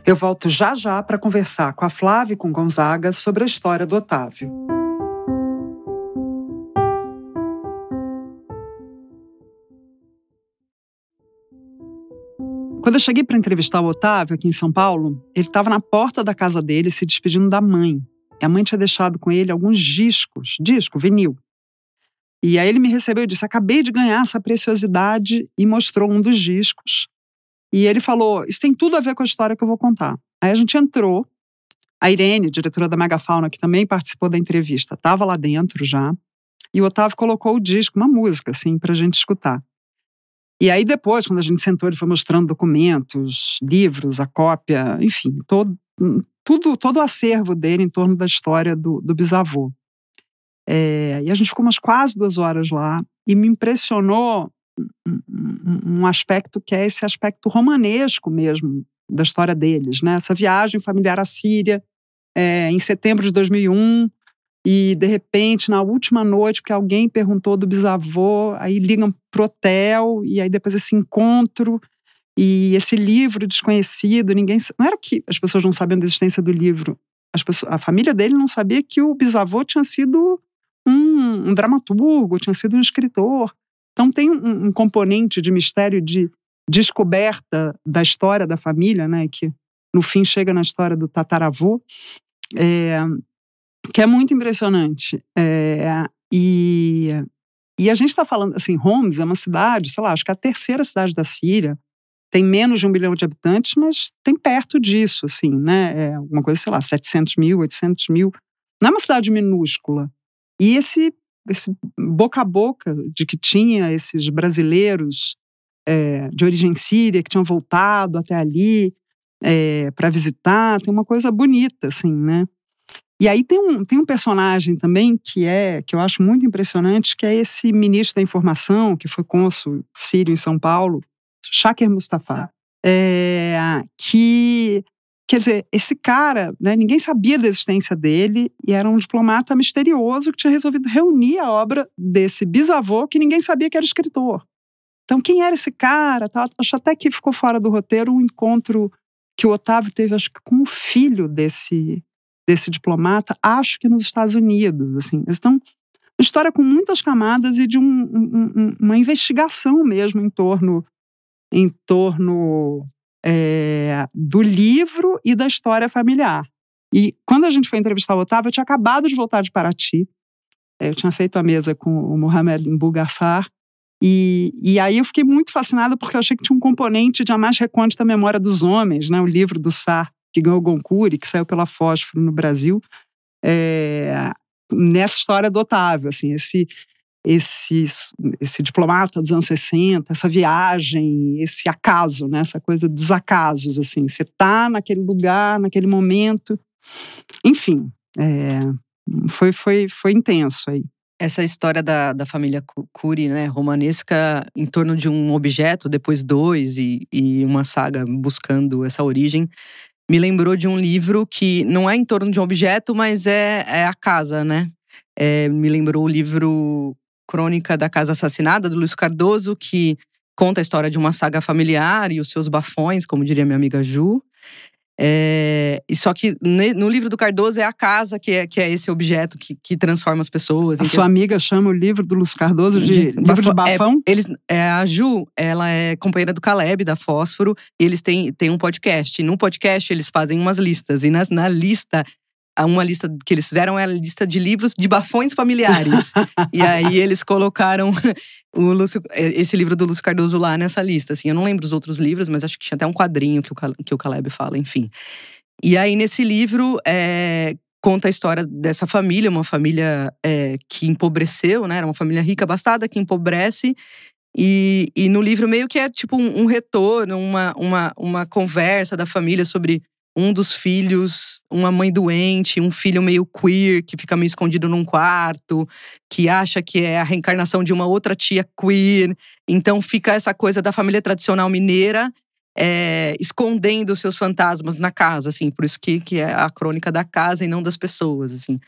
Eu volto já para conversar com a Flávia e com Gonzaga sobre a história do Otávio. Quando eu cheguei para entrevistar o Otávio aqui em São Paulo, ele estava na porta da casa dele se despedindo da mãe. E a mãe tinha deixado com ele alguns disco, vinil. E aí ele me recebeu e disse: acabei de ganhar essa preciosidade, e mostrou um dos discos. E ele falou: isso tem tudo a ver com a história que eu vou contar. Aí a gente entrou, a Irene, diretora da Megafauna, que também participou da entrevista, estava lá dentro já, e o Otávio colocou o disco, uma música, assim, pra gente escutar. E aí depois, quando a gente sentou, ele foi mostrando documentos, livros, a cópia, enfim, todo o acervo dele em torno da história do bisavô. E a gente ficou umas quase 2 horas lá, e me impressionou um aspecto que é esse aspecto romanesco mesmo da história deles, né? Essa viagem familiar à Síria, em setembro de 2001, e de repente, na última noite, porque alguém perguntou do bisavô, aí ligam pro hotel, e aí depois esse encontro, e esse livro desconhecido, não era que as pessoas não sabiam da existência do livro, a família dele não sabia que o bisavô tinha sido um dramaturgo, tinha sido um escritor. Então tem um componente de mistério, de descoberta da história da família, né, que no fim chega na história do tataravô, que é muito impressionante. E a gente está falando, assim, Homs é uma cidade, sei lá, acho que é a 3ª cidade da Síria, tem menos de 1 milhão de habitantes, mas tem perto disso, assim, né, alguma coisa, sei lá, 700 mil, 800 mil, não é uma cidade minúscula. E esse boca a boca de que tinha esses brasileiros de origem síria que tinham voltado até ali para visitar, tem uma coisa bonita, assim, né? E aí tem um personagem também que eu acho muito impressionante, que é esse ministro da informação, que foi cônsul sírio em São Paulo, Shaker Mustafa, que, quer dizer, esse cara, né, ninguém sabia da existência dele, e era um diplomata misterioso que tinha resolvido reunir a obra desse bisavô que ninguém sabia que era escritor. Então, quem era esse cara? Acho até que ficou fora do roteiro um encontro que o Otávio teve, acho que com o filho desse diplomata, acho que nos Estados Unidos. Assim. Então, História com muitas camadas e de uma investigação mesmo em torno do livro e da história familiar. E quando a gente foi entrevistar o Otávio, eu tinha acabado de voltar de Paraty. Eu tinha feito a mesa com o Mohamed Mbougassar. E aí eu fiquei muito fascinada porque eu achei que tinha um componente de A Mais Recôndita Memória dos Homens, né? O livro do Sartre, que ganhou o Goncourt e que saiu pela Fósforo no Brasil. Nessa história do Otávio, assim, esse diplomata dos anos 60, essa viagem, esse acaso, né? Essa coisa dos acasos, assim, você tá naquele lugar, naquele momento, enfim, foi intenso aí. Essa história da família Cury, né, romanesca, em torno de um objeto, depois dois, e uma saga buscando essa origem, me lembrou de um livro que não é em torno de um objeto, mas é a casa, né? Me lembrou o livro Crônica da Casa Assassinada, do Luiz Cardoso, que conta a história de uma saga familiar e os seus bafões, como diria minha amiga Ju. E só que no livro do Cardoso é a casa que é esse objeto que transforma as pessoas. A sua amiga chama o livro do Luiz Cardoso de livro de bafão? A Ju, ela é companheira do Caleb, da Fósforo, e eles têm um podcast. E no podcast eles fazem umas listas, e na lista, uma lista que eles fizeram é a lista de livros de bafões familiares. E aí eles colocaram esse livro do Lúcio Cardoso lá nessa lista. Assim, eu não lembro os outros livros, mas acho que tinha até um quadrinho que o Caleb fala, enfim. E aí nesse livro conta a história dessa família, uma família que empobreceu, né? Era uma família rica, abastada, que empobrece. E no livro meio que é tipo um retorno, uma conversa da família sobre um dos filhos, uma mãe doente, um filho meio queer, que fica meio escondido num quarto, que acha que é a reencarnação de uma outra tia queer. Então fica essa coisa da família tradicional mineira escondendo os seus fantasmas na casa, assim. Por isso que é a crônica da casa e não das pessoas, assim.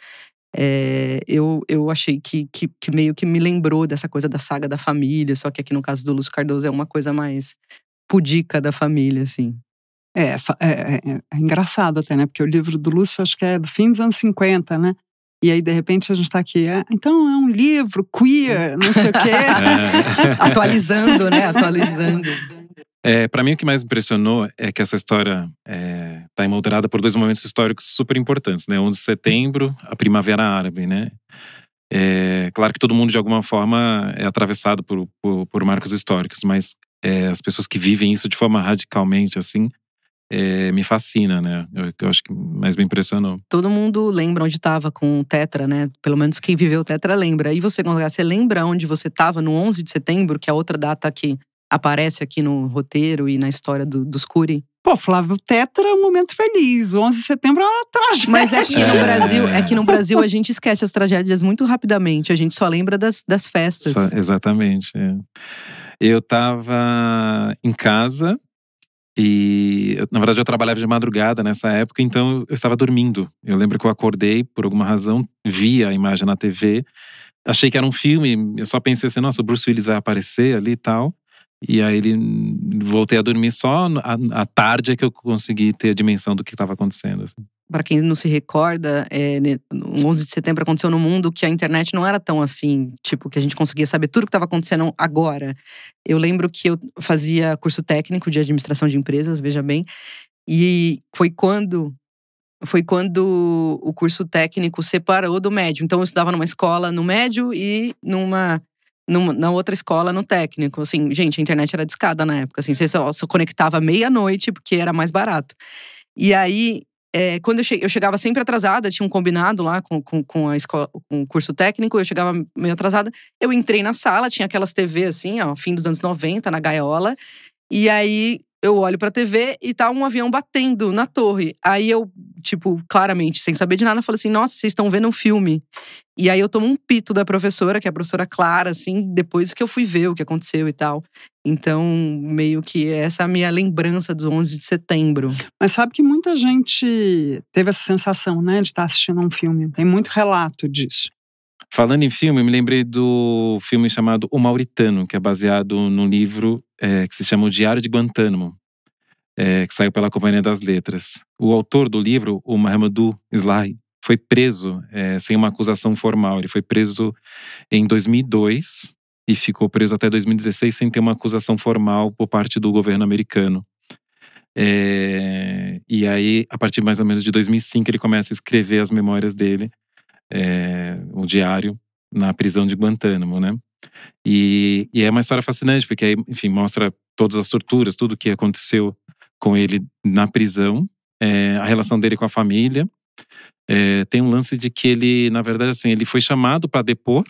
Eu achei que meio que me lembrou dessa coisa da saga da família, só que aqui no caso do Lúcio Cardoso é uma coisa mais pudica da família, assim. É engraçado até, né? Porque o livro do Lúcio acho que é do fim dos anos 50, né? E aí, de repente, a gente tá aqui. Então, é um livro queer, não sei o quê. Atualizando, né? Atualizando. Para mim, o que mais impressionou é que essa história tá emoldurada por dois momentos históricos super importantes, né? 11 de setembro, a Primavera Árabe, né? Claro que todo mundo, de alguma forma, é atravessado por marcos históricos, mas as pessoas que vivem isso de forma radicalmente, assim, me fascina, né? Eu acho que mais me impressionou. Todo mundo lembra onde estava com o Tetra, né? Pelo menos quem viveu o Tetra lembra. E você lembra onde você estava no 11 de setembro, que é a outra data que aparece aqui no roteiro e na história dos Cury? Pô, Flávio, o Tetra é um momento feliz. 11 de setembro é uma tragédia. Mas aqui no Brasil a gente esquece as tragédias muito rapidamente. A gente só lembra das festas. Exatamente. Eu tava em casa e, na verdade, eu trabalhava de madrugada nessa época, então eu estava dormindo. Eu lembro que eu acordei, por alguma razão, vi a imagem na TV, achei que era um filme, eu só pensei assim, nossa, o Bruce Willis vai aparecer ali e tal. E aí voltei a dormir só à tarde é que eu consegui ter a dimensão do que estava acontecendo. Assim. Para quem não se recorda, no 11 de setembro aconteceu no mundo que a internet não era tão assim, tipo, que a gente conseguia saber tudo o que estava acontecendo agora. Eu lembro que eu fazia curso técnico de administração de empresas, veja bem, e foi quando o curso técnico separou do médio. Então eu estudava numa escola no médio e na outra escola no técnico. Assim, gente, a internet era discada na época. Assim, você só conectava meia-noite porque era mais barato. E aí, quando eu chegava sempre atrasada, tinha um combinado lá com a escola, com o curso técnico, eu chegava meio atrasada. Eu entrei na sala, tinha aquelas TV assim, ó, fim dos anos 90, na gaiola. E aí eu olho pra TV e tá um avião batendo na torre. Aí eu, tipo, claramente, sem saber de nada, falei assim, nossa, vocês estão vendo um filme. E aí eu tomo um pito da professora, que é a professora Clara, assim, depois que eu fui ver o que aconteceu e tal. Então, meio que essa é a minha lembrança do 11 de setembro. Mas sabe que muita gente teve essa sensação, né, de estar assistindo a um filme. Tem muito relato disso. Falando em filme, eu me lembrei do filme chamado O Mauritano, que é baseado num livro que se chama O Diário de Guantánamo, que saiu pela Companhia das Letras. O autor do livro, o Mahamadou Slahi, foi preso sem uma acusação formal. Ele foi preso em 2002 e ficou preso até 2016 sem ter uma acusação formal por parte do governo americano. E aí, a partir mais ou menos de 2005, ele começa a escrever as memórias dele, o diário, na prisão de Guantánamo, né? E é uma história fascinante, porque aí, enfim, mostra todas as torturas, tudo o que aconteceu com ele na prisão, a relação dele com a família. Tem um lance de que ele, na verdade, assim, ele foi chamado para depor,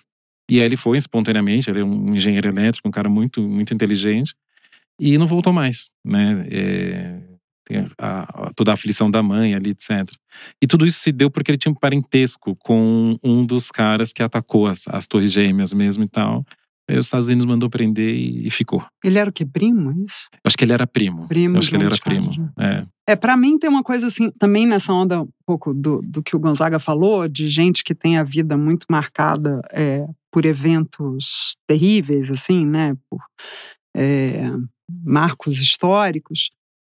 e aí ele foi espontaneamente. Ele é um engenheiro elétrico, um cara muito, muito inteligente, e não voltou mais, né? Tem toda a aflição da mãe ali, etc. E tudo isso se deu porque ele tinha um parentesco com um dos caras que atacou as Torres Gêmeas mesmo e tal. Aí os Estados Unidos mandou prender e ficou. Ele era o quê? Primo, isso? Acho que ele era primo. Eu acho que ele era primo. Pra mim tem uma coisa assim, também nessa onda um pouco do que o Gonzaga falou, de gente que tem a vida muito marcada por eventos terríveis, assim, né? Por marcos históricos.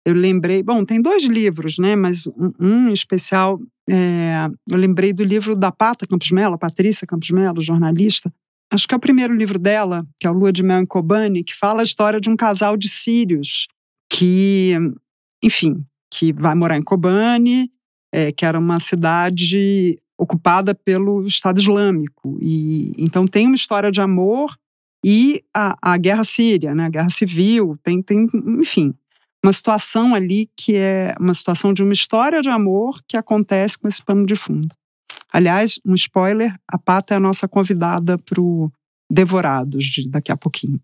Eu lembrei, tem 2 livros, né? Mas um em especial, eu lembrei do livro da Patrícia Campos Melo, jornalista. Acho que é o primeiro livro dela, que é o Lua de Mel em Kobani, que fala a história de um casal de sírios que, enfim, que vai morar em Kobani, que era uma cidade ocupada pelo Estado Islâmico. E então tem uma história de amor e a guerra síria, né? A guerra civil, tem, enfim, uma situação ali que é uma situação de uma história de amor que acontece com esse pano de fundo. Aliás, um spoiler, a Pata é a nossa convidada para o Devorados, daqui a pouquinho.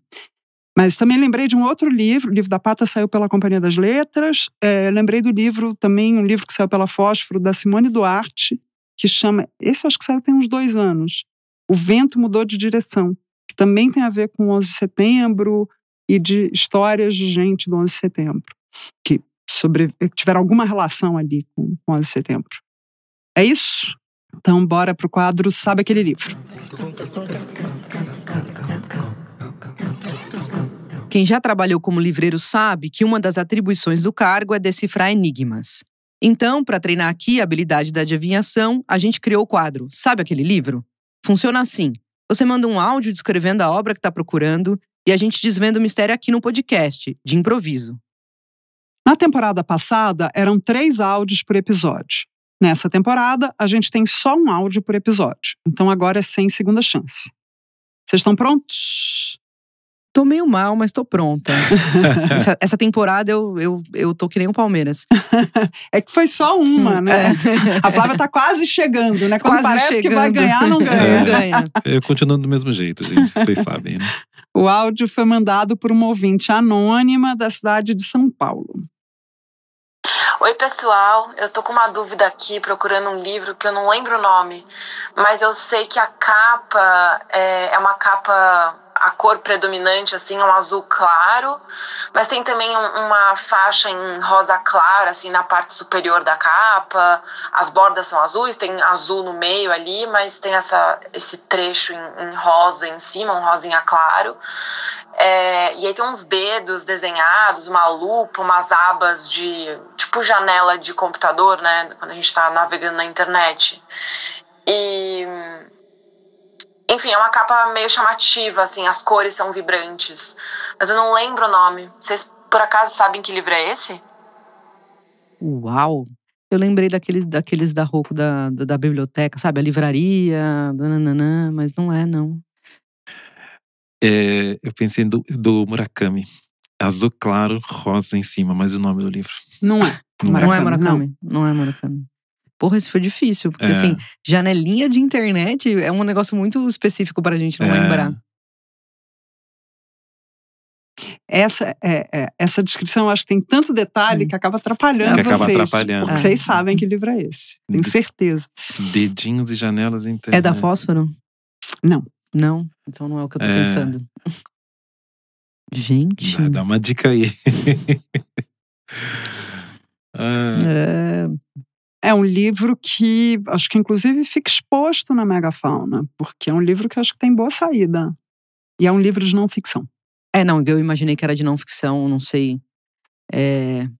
Mas também lembrei de um outro livro, o livro da Pata saiu pela Companhia das Letras. Lembrei do livro também, um livro que saiu pela Fósforo, da Simone Duarte, que chama, esse acho que saiu tem uns 2 anos, O Vento Mudou de Direção, que também tem a ver com 11 de setembro e de histórias de gente do 11 de setembro, que tiveram alguma relação ali com 11 de setembro. É isso? Então, bora pro quadro Sabe Aquele Livro. Quem já trabalhou como livreiro sabe que uma das atribuições do cargo é decifrar enigmas. Então, para treinar aqui a habilidade da adivinhação, a gente criou o quadro Sabe Aquele Livro? Funciona assim. Você manda um áudio descrevendo a obra que está procurando e a gente desvenda o mistério aqui no podcast, de improviso. Na temporada passada, eram 3 áudios por episódio. Nessa temporada, a gente tem só um áudio por episódio. Então agora é sem segunda chance. Vocês estão prontos? Tô meio mal, mas tô pronta. essa temporada eu tô que nem o Palmeiras. É que foi só uma, né? A Flávia tá quase chegando, né? Quando quase parece chegando. Que vai ganhar, não ganha. Não ganha. Eu continuo do mesmo jeito, gente. Vocês sabem, né? O áudio foi mandado por uma ouvinte anônima da cidade de São Paulo. Oi pessoal, eu tô com uma dúvida aqui procurando um livro que eu não lembro o nome, mas eu sei que a capa é uma capa, a cor predominante assim é um azul claro, mas tem também uma faixa em rosa claro assim na parte superior da capa, as bordas são azuis, tem azul no meio ali, mas tem esse trecho em rosa em cima, um rosinha claro. E aí tem uns dedos desenhados, uma lupa, umas abas de tipo janela de computador, né? Quando a gente está navegando na internet. E enfim, é uma capa meio chamativa, assim, as cores são vibrantes. Mas eu não lembro o nome. Vocês por acaso sabem que livro é esse? Uau! Eu lembrei daqueles da Rocco da biblioteca, sabe? A livraria, nananã, mas não é, não. Eu pensei do Murakami. Azul claro, rosa em cima, mas o nome do livro. Não é. Não é Murakami. Não é Murakami. Porra, isso foi difícil. Porque assim, janelinha de internet é um negócio muito específico pra gente não lembrar. Essa descrição, eu acho que tem tanto detalhe que acaba atrapalhando vocês. Porque vocês sabem que livro é esse. Tenho certeza. Dedinhos e janelas em internet. É da Fósforo? Não. Não? Então não é o que eu tô pensando. Gente. Dá uma dica aí. É um livro que acho que inclusive fica exposto na Megafauna, porque é um livro que acho que tem boa saída. E é um livro de não ficção. Não, eu imaginei que era de não ficção, não sei.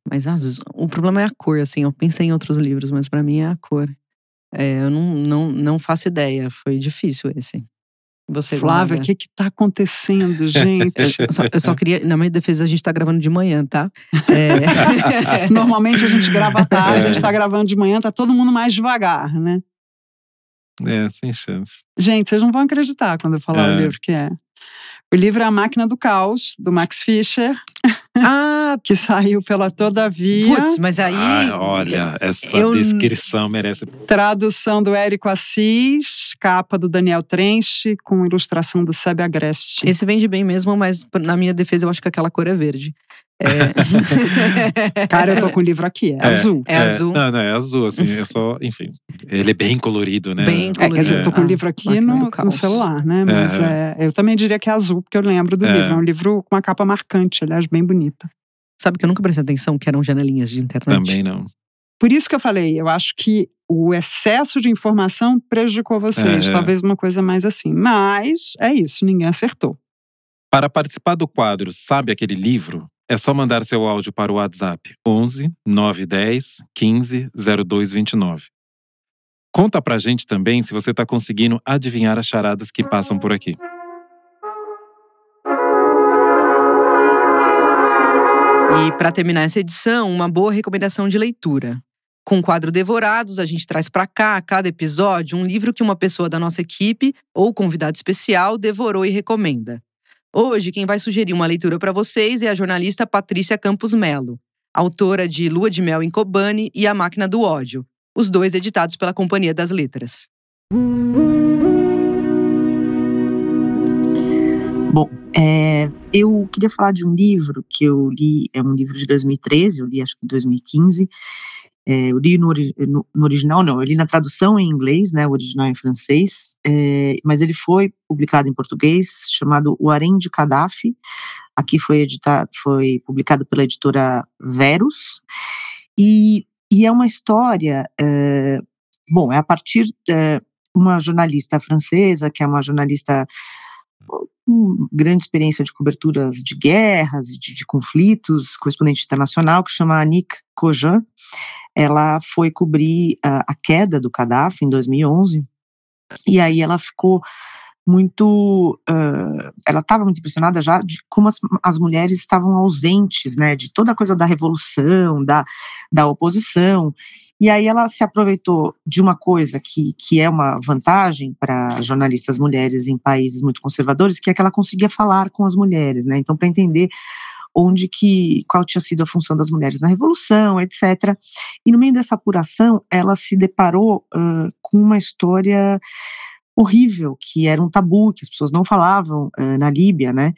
Mas o problema é a cor, assim. Eu pensei em outros livros, mas pra mim é a cor. Eu não faço ideia, foi difícil esse. Você, Flávia, o que tá acontecendo, gente? Eu só queria, na minha defesa, a gente tá gravando de manhã, tá? Normalmente a gente grava à tarde, a gente tá gravando de manhã, tá todo mundo mais devagar, né? Sem chance. Gente, vocês não vão acreditar quando eu falar o livro que é. O livro é A Máquina do Caos, do Max Fischer. Que saiu pela Todavia. Putz, mas aí… olha, essa descrição merece… Tradução do Érico Assis, capa do Daniel Trench, com ilustração do Sebe Agreste. Esse vende bem mesmo, mas na minha defesa eu acho que aquela cor é verde. Cara, eu tô com o livro aqui, é azul. É azul. Não, é azul, assim, é só, enfim. Ele é bem colorido, né? Bem colorido. Quer dizer, eu tô com o livro aqui no celular, né? Mas eu também diria que é azul, porque eu lembro do livro. É um livro com uma capa marcante, aliás, bem bonita. Sabe que eu nunca prestei atenção que eram janelinhas de internet? Também não. Por isso que eu falei, eu acho que o excesso de informação prejudicou vocês. Talvez uma coisa mais assim. Mas é isso, ninguém acertou. Para participar do quadro Sabe Aquele Livro, é só mandar seu áudio para o WhatsApp 11 910 15 0229. Conta pra gente também se você tá conseguindo adivinhar as charadas que passam por aqui. E para terminar essa edição, uma boa recomendação de leitura. Com o quadro Devorados, a gente traz para cá, a cada episódio, um livro que uma pessoa da nossa equipe ou convidado especial devorou e recomenda. Hoje, quem vai sugerir uma leitura para vocês é a jornalista Patrícia Campos Melo, autora de Lua de Mel em Kobane e A Máquina do Ódio, os dois editados pela Companhia das Letras. Bom, eu queria falar de um livro que eu li, é um livro de 2013, eu li acho que em 2015. Eu li no original, não, eu li na tradução em inglês, né, o original em francês, mas ele foi publicado em português, chamado O Harém de Gaddafi. Aqui foi publicado pela editora Verus, e é uma história, é a partir de uma jornalista francesa, que é uma jornalista com grande experiência de coberturas de guerras, de conflitos, correspondente internacional, que chama Annick Cogin. Ela foi cobrir a queda do Gaddafi em 2011, e aí ela ficou muito, ela estava muito impressionada já de como as mulheres estavam ausentes, né, de toda a coisa da revolução, da oposição. E aí ela se aproveitou de uma coisa que é uma vantagem para jornalistas mulheres em países muito conservadores, que é que ela conseguia falar com as mulheres, né? Então, para entender qual tinha sido a função das mulheres na Revolução, etc. E no meio dessa apuração, ela se deparou com uma história horrível, que era um tabu, que as pessoas não falavam na Líbia, né?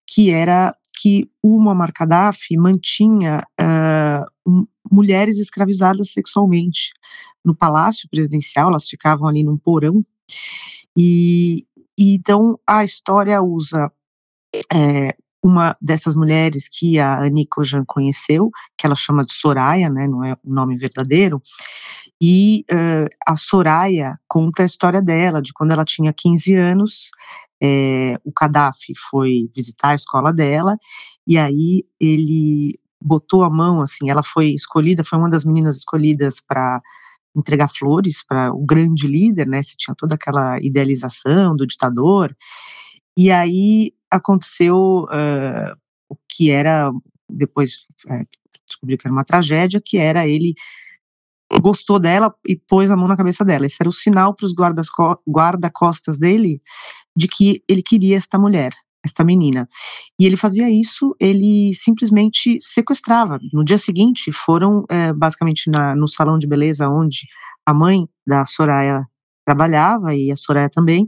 Que era que o Muammar Gaddafi mantinha mulheres escravizadas sexualmente no palácio presidencial. Elas ficavam ali num porão, e então a história usa uma dessas mulheres que a Annick Cogin conheceu, que ela chama de Soraya, né, não é o nome verdadeiro, e a Soraya conta a história dela, de quando ela tinha 15 anos, o Gaddafi foi visitar a escola dela, e aí ele botou a mão, assim, ela foi escolhida, foi uma das meninas escolhidas para entregar flores para o grande líder, né, se tinha toda aquela idealização do ditador, e aí aconteceu o que era, depois descobriu que era uma tragédia, que era ele gostou dela e pôs a mão na cabeça dela. Esse era o sinal para os guarda-costas dele de que ele queria esta mulher, esta menina. E ele fazia isso, ele simplesmente sequestrava. No dia seguinte, foram basicamente no salão de beleza onde a mãe da Soraya trabalhava, e a Soraya também,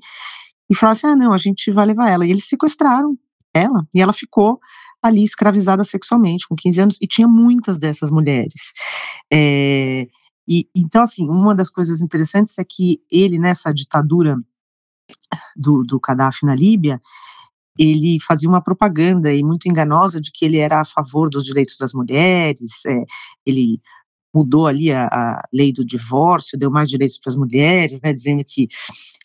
e falaram assim, não, a gente vai levar ela. E eles sequestraram ela, e ela ficou ali escravizada sexualmente, com 15 anos, e tinha muitas dessas mulheres. Então, assim, uma das coisas interessantes é que ele, nessa ditadura do Gaddafi na Líbia, ele fazia uma propaganda e muito enganosa de que ele era a favor dos direitos das mulheres, ele mudou ali a lei do divórcio, deu mais direitos para as mulheres, né, dizendo que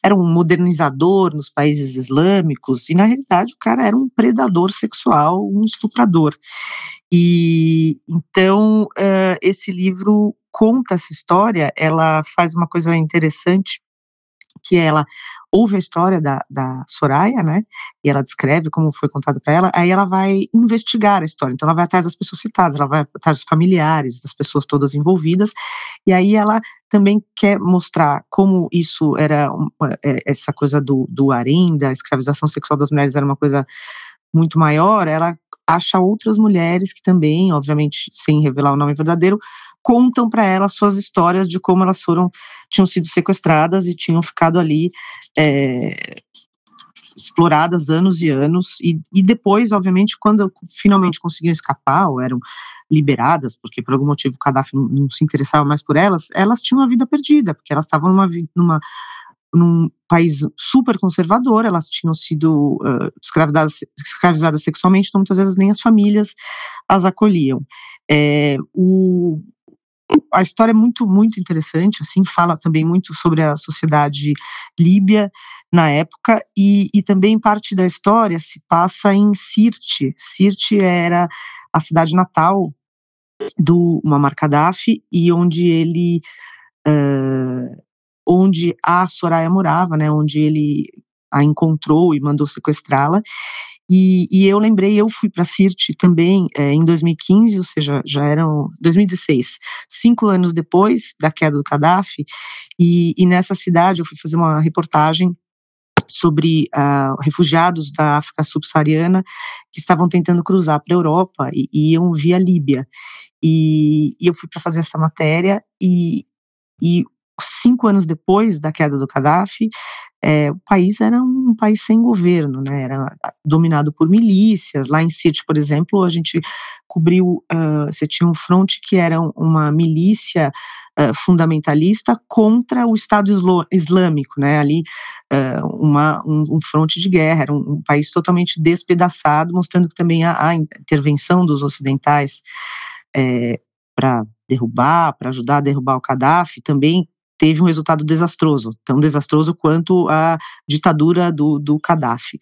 era um modernizador nos países islâmicos, e na realidade o cara era um predador sexual, um estuprador. E então esse livro conta essa história, ela faz uma coisa interessante, que ela ouve a história da Soraya, né, e ela descreve como foi contado para ela, aí ela vai investigar a história, então ela vai atrás das pessoas citadas, ela vai atrás dos familiares, das pessoas todas envolvidas, e aí ela também quer mostrar como isso era, essa coisa do harém, da escravização sexual das mulheres era uma coisa muito maior. Ela acha outras mulheres que também, obviamente, sem revelar o nome verdadeiro, contam para ela suas histórias de como elas tinham sido sequestradas e tinham ficado ali exploradas anos e anos, e depois, obviamente, quando finalmente conseguiam escapar ou eram liberadas, porque por algum motivo o Gaddafi não se interessava mais por elas tinham a vida perdida, porque elas estavam num país super conservador, elas tinham sido escravizadas sexualmente, então muitas vezes nem as famílias as acolhiam. A história é muito, muito interessante, assim, fala também muito sobre a sociedade líbia na época, e também parte da história se passa em Sirte. Sirte era a cidade natal do Muammar Gaddafi, e onde a Soraya morava, né, onde ele a encontrou e mandou sequestrá-la. E eu fui para Sirte também em 2015, ou seja, já eram 2016, 5 anos depois da queda do Gaddafi, e nessa cidade eu fui fazer uma reportagem sobre refugiados da África subsaariana que estavam tentando cruzar para a Europa e iam via Líbia. E eu fui para fazer essa matéria, e 5 anos depois da queda do Gaddafi, o país era um país sem governo, né, era dominado por milícias. Lá em Sirte, por exemplo, a gente cobriu, você tinha um fronte que era uma milícia fundamentalista contra o Estado Islâmico, né, ali um fronte de guerra, era um país totalmente despedaçado, mostrando que também a intervenção dos ocidentais para ajudar a derrubar o Gaddafi também teve um resultado desastroso, tão desastroso quanto a ditadura do Gaddafi.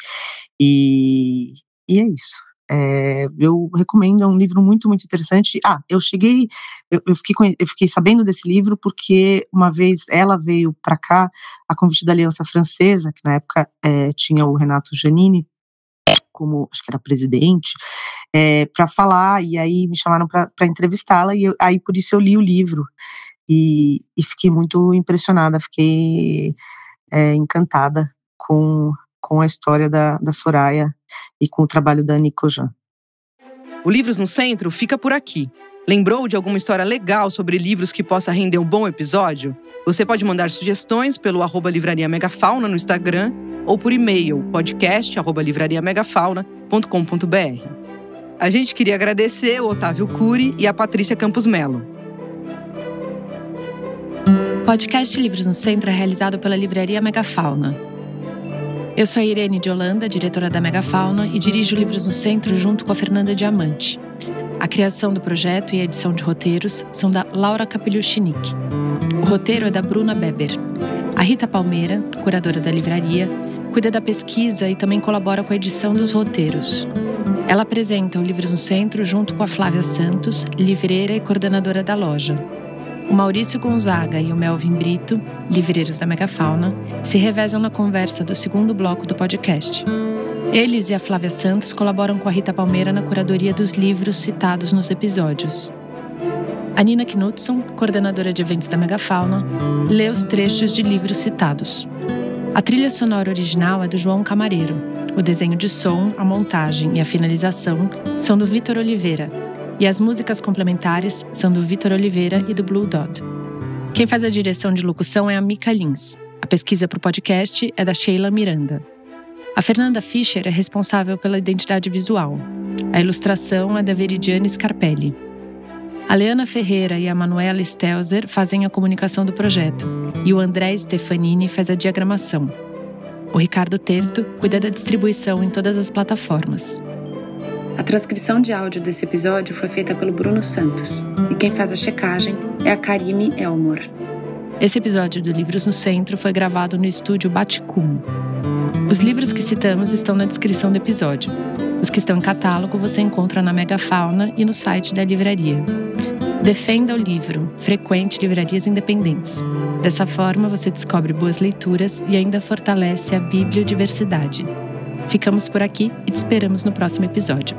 E é isso. Eu recomendo, é um livro muito, muito interessante. Eu fiquei sabendo desse livro porque uma vez ela veio para cá, a convite da Aliança Francesa, que na época tinha o Renato Giannini como, acho que era presidente, para falar, e aí me chamaram para entrevistá-la, e aí por isso eu li o livro, e fiquei muito impressionada, fiquei encantada com a história da Soraya e com o trabalho da Annie Kojan. O Livros no Centro fica por aqui. Lembrou de alguma história legal sobre livros que possa render um bom episódio? Você pode mandar sugestões pelo @livrariamegafauna no Instagram ou por e-mail podcast@livrariamegafauna.com.br. A gente queria agradecer o Otávio Cury e a Patrícia Campos Melo. O podcast Livros no Centro é realizado pela Livraria Megafauna. Eu sou a Irene de Holanda, diretora da Megafauna, e dirijo Livros no Centro junto com a Fernanda Diamante. A criação do projeto e a edição de roteiros são da Laura Capellucinic. O roteiro é da Bruna Beber. A Rita Palmeira, curadora da livraria, cuida da pesquisa e também colabora com a edição dos roteiros. Ela apresenta o Livros no Centro junto com a Flávia Santos, livreira e coordenadora da loja. O Maurício Gonzaga e o Melvin Brito, livreiros da Megafauna, se revezam na conversa do segundo bloco do podcast. Eles e a Flávia Santos colaboram com a Rita Palmeira na curadoria dos livros citados nos episódios. A Nina Knudson, coordenadora de eventos da Megafauna, lê os trechos de livros citados. A trilha sonora original é do João Camareiro. O desenho de som, a montagem e a finalização são do Vitor Oliveira. E as músicas complementares são do Vitor Oliveira e do Blue Dot. Quem faz a direção de locução é a Mica Lins. A pesquisa para o podcast é da Sheila Miranda. A Fernanda Fischer é responsável pela identidade visual. A ilustração é da Veridiane Scarpelli. A Leana Ferreira e a Manuela Stelzer fazem a comunicação do projeto. E o André Stefanini faz a diagramação. O Ricardo Terto cuida da distribuição em todas as plataformas. A transcrição de áudio desse episódio foi feita pelo Bruno Santos, e quem faz a checagem é a Karime Elmor. Esse episódio do Livros no Centro foi gravado no estúdio Baticumo. Os livros que citamos estão na descrição do episódio. Os que estão em catálogo você encontra na Megafauna e no site da livraria. Defenda o livro, frequente livrarias independentes. Dessa forma, você descobre boas leituras e ainda fortalece a bibliodiversidade. Ficamos por aqui e te esperamos no próximo episódio.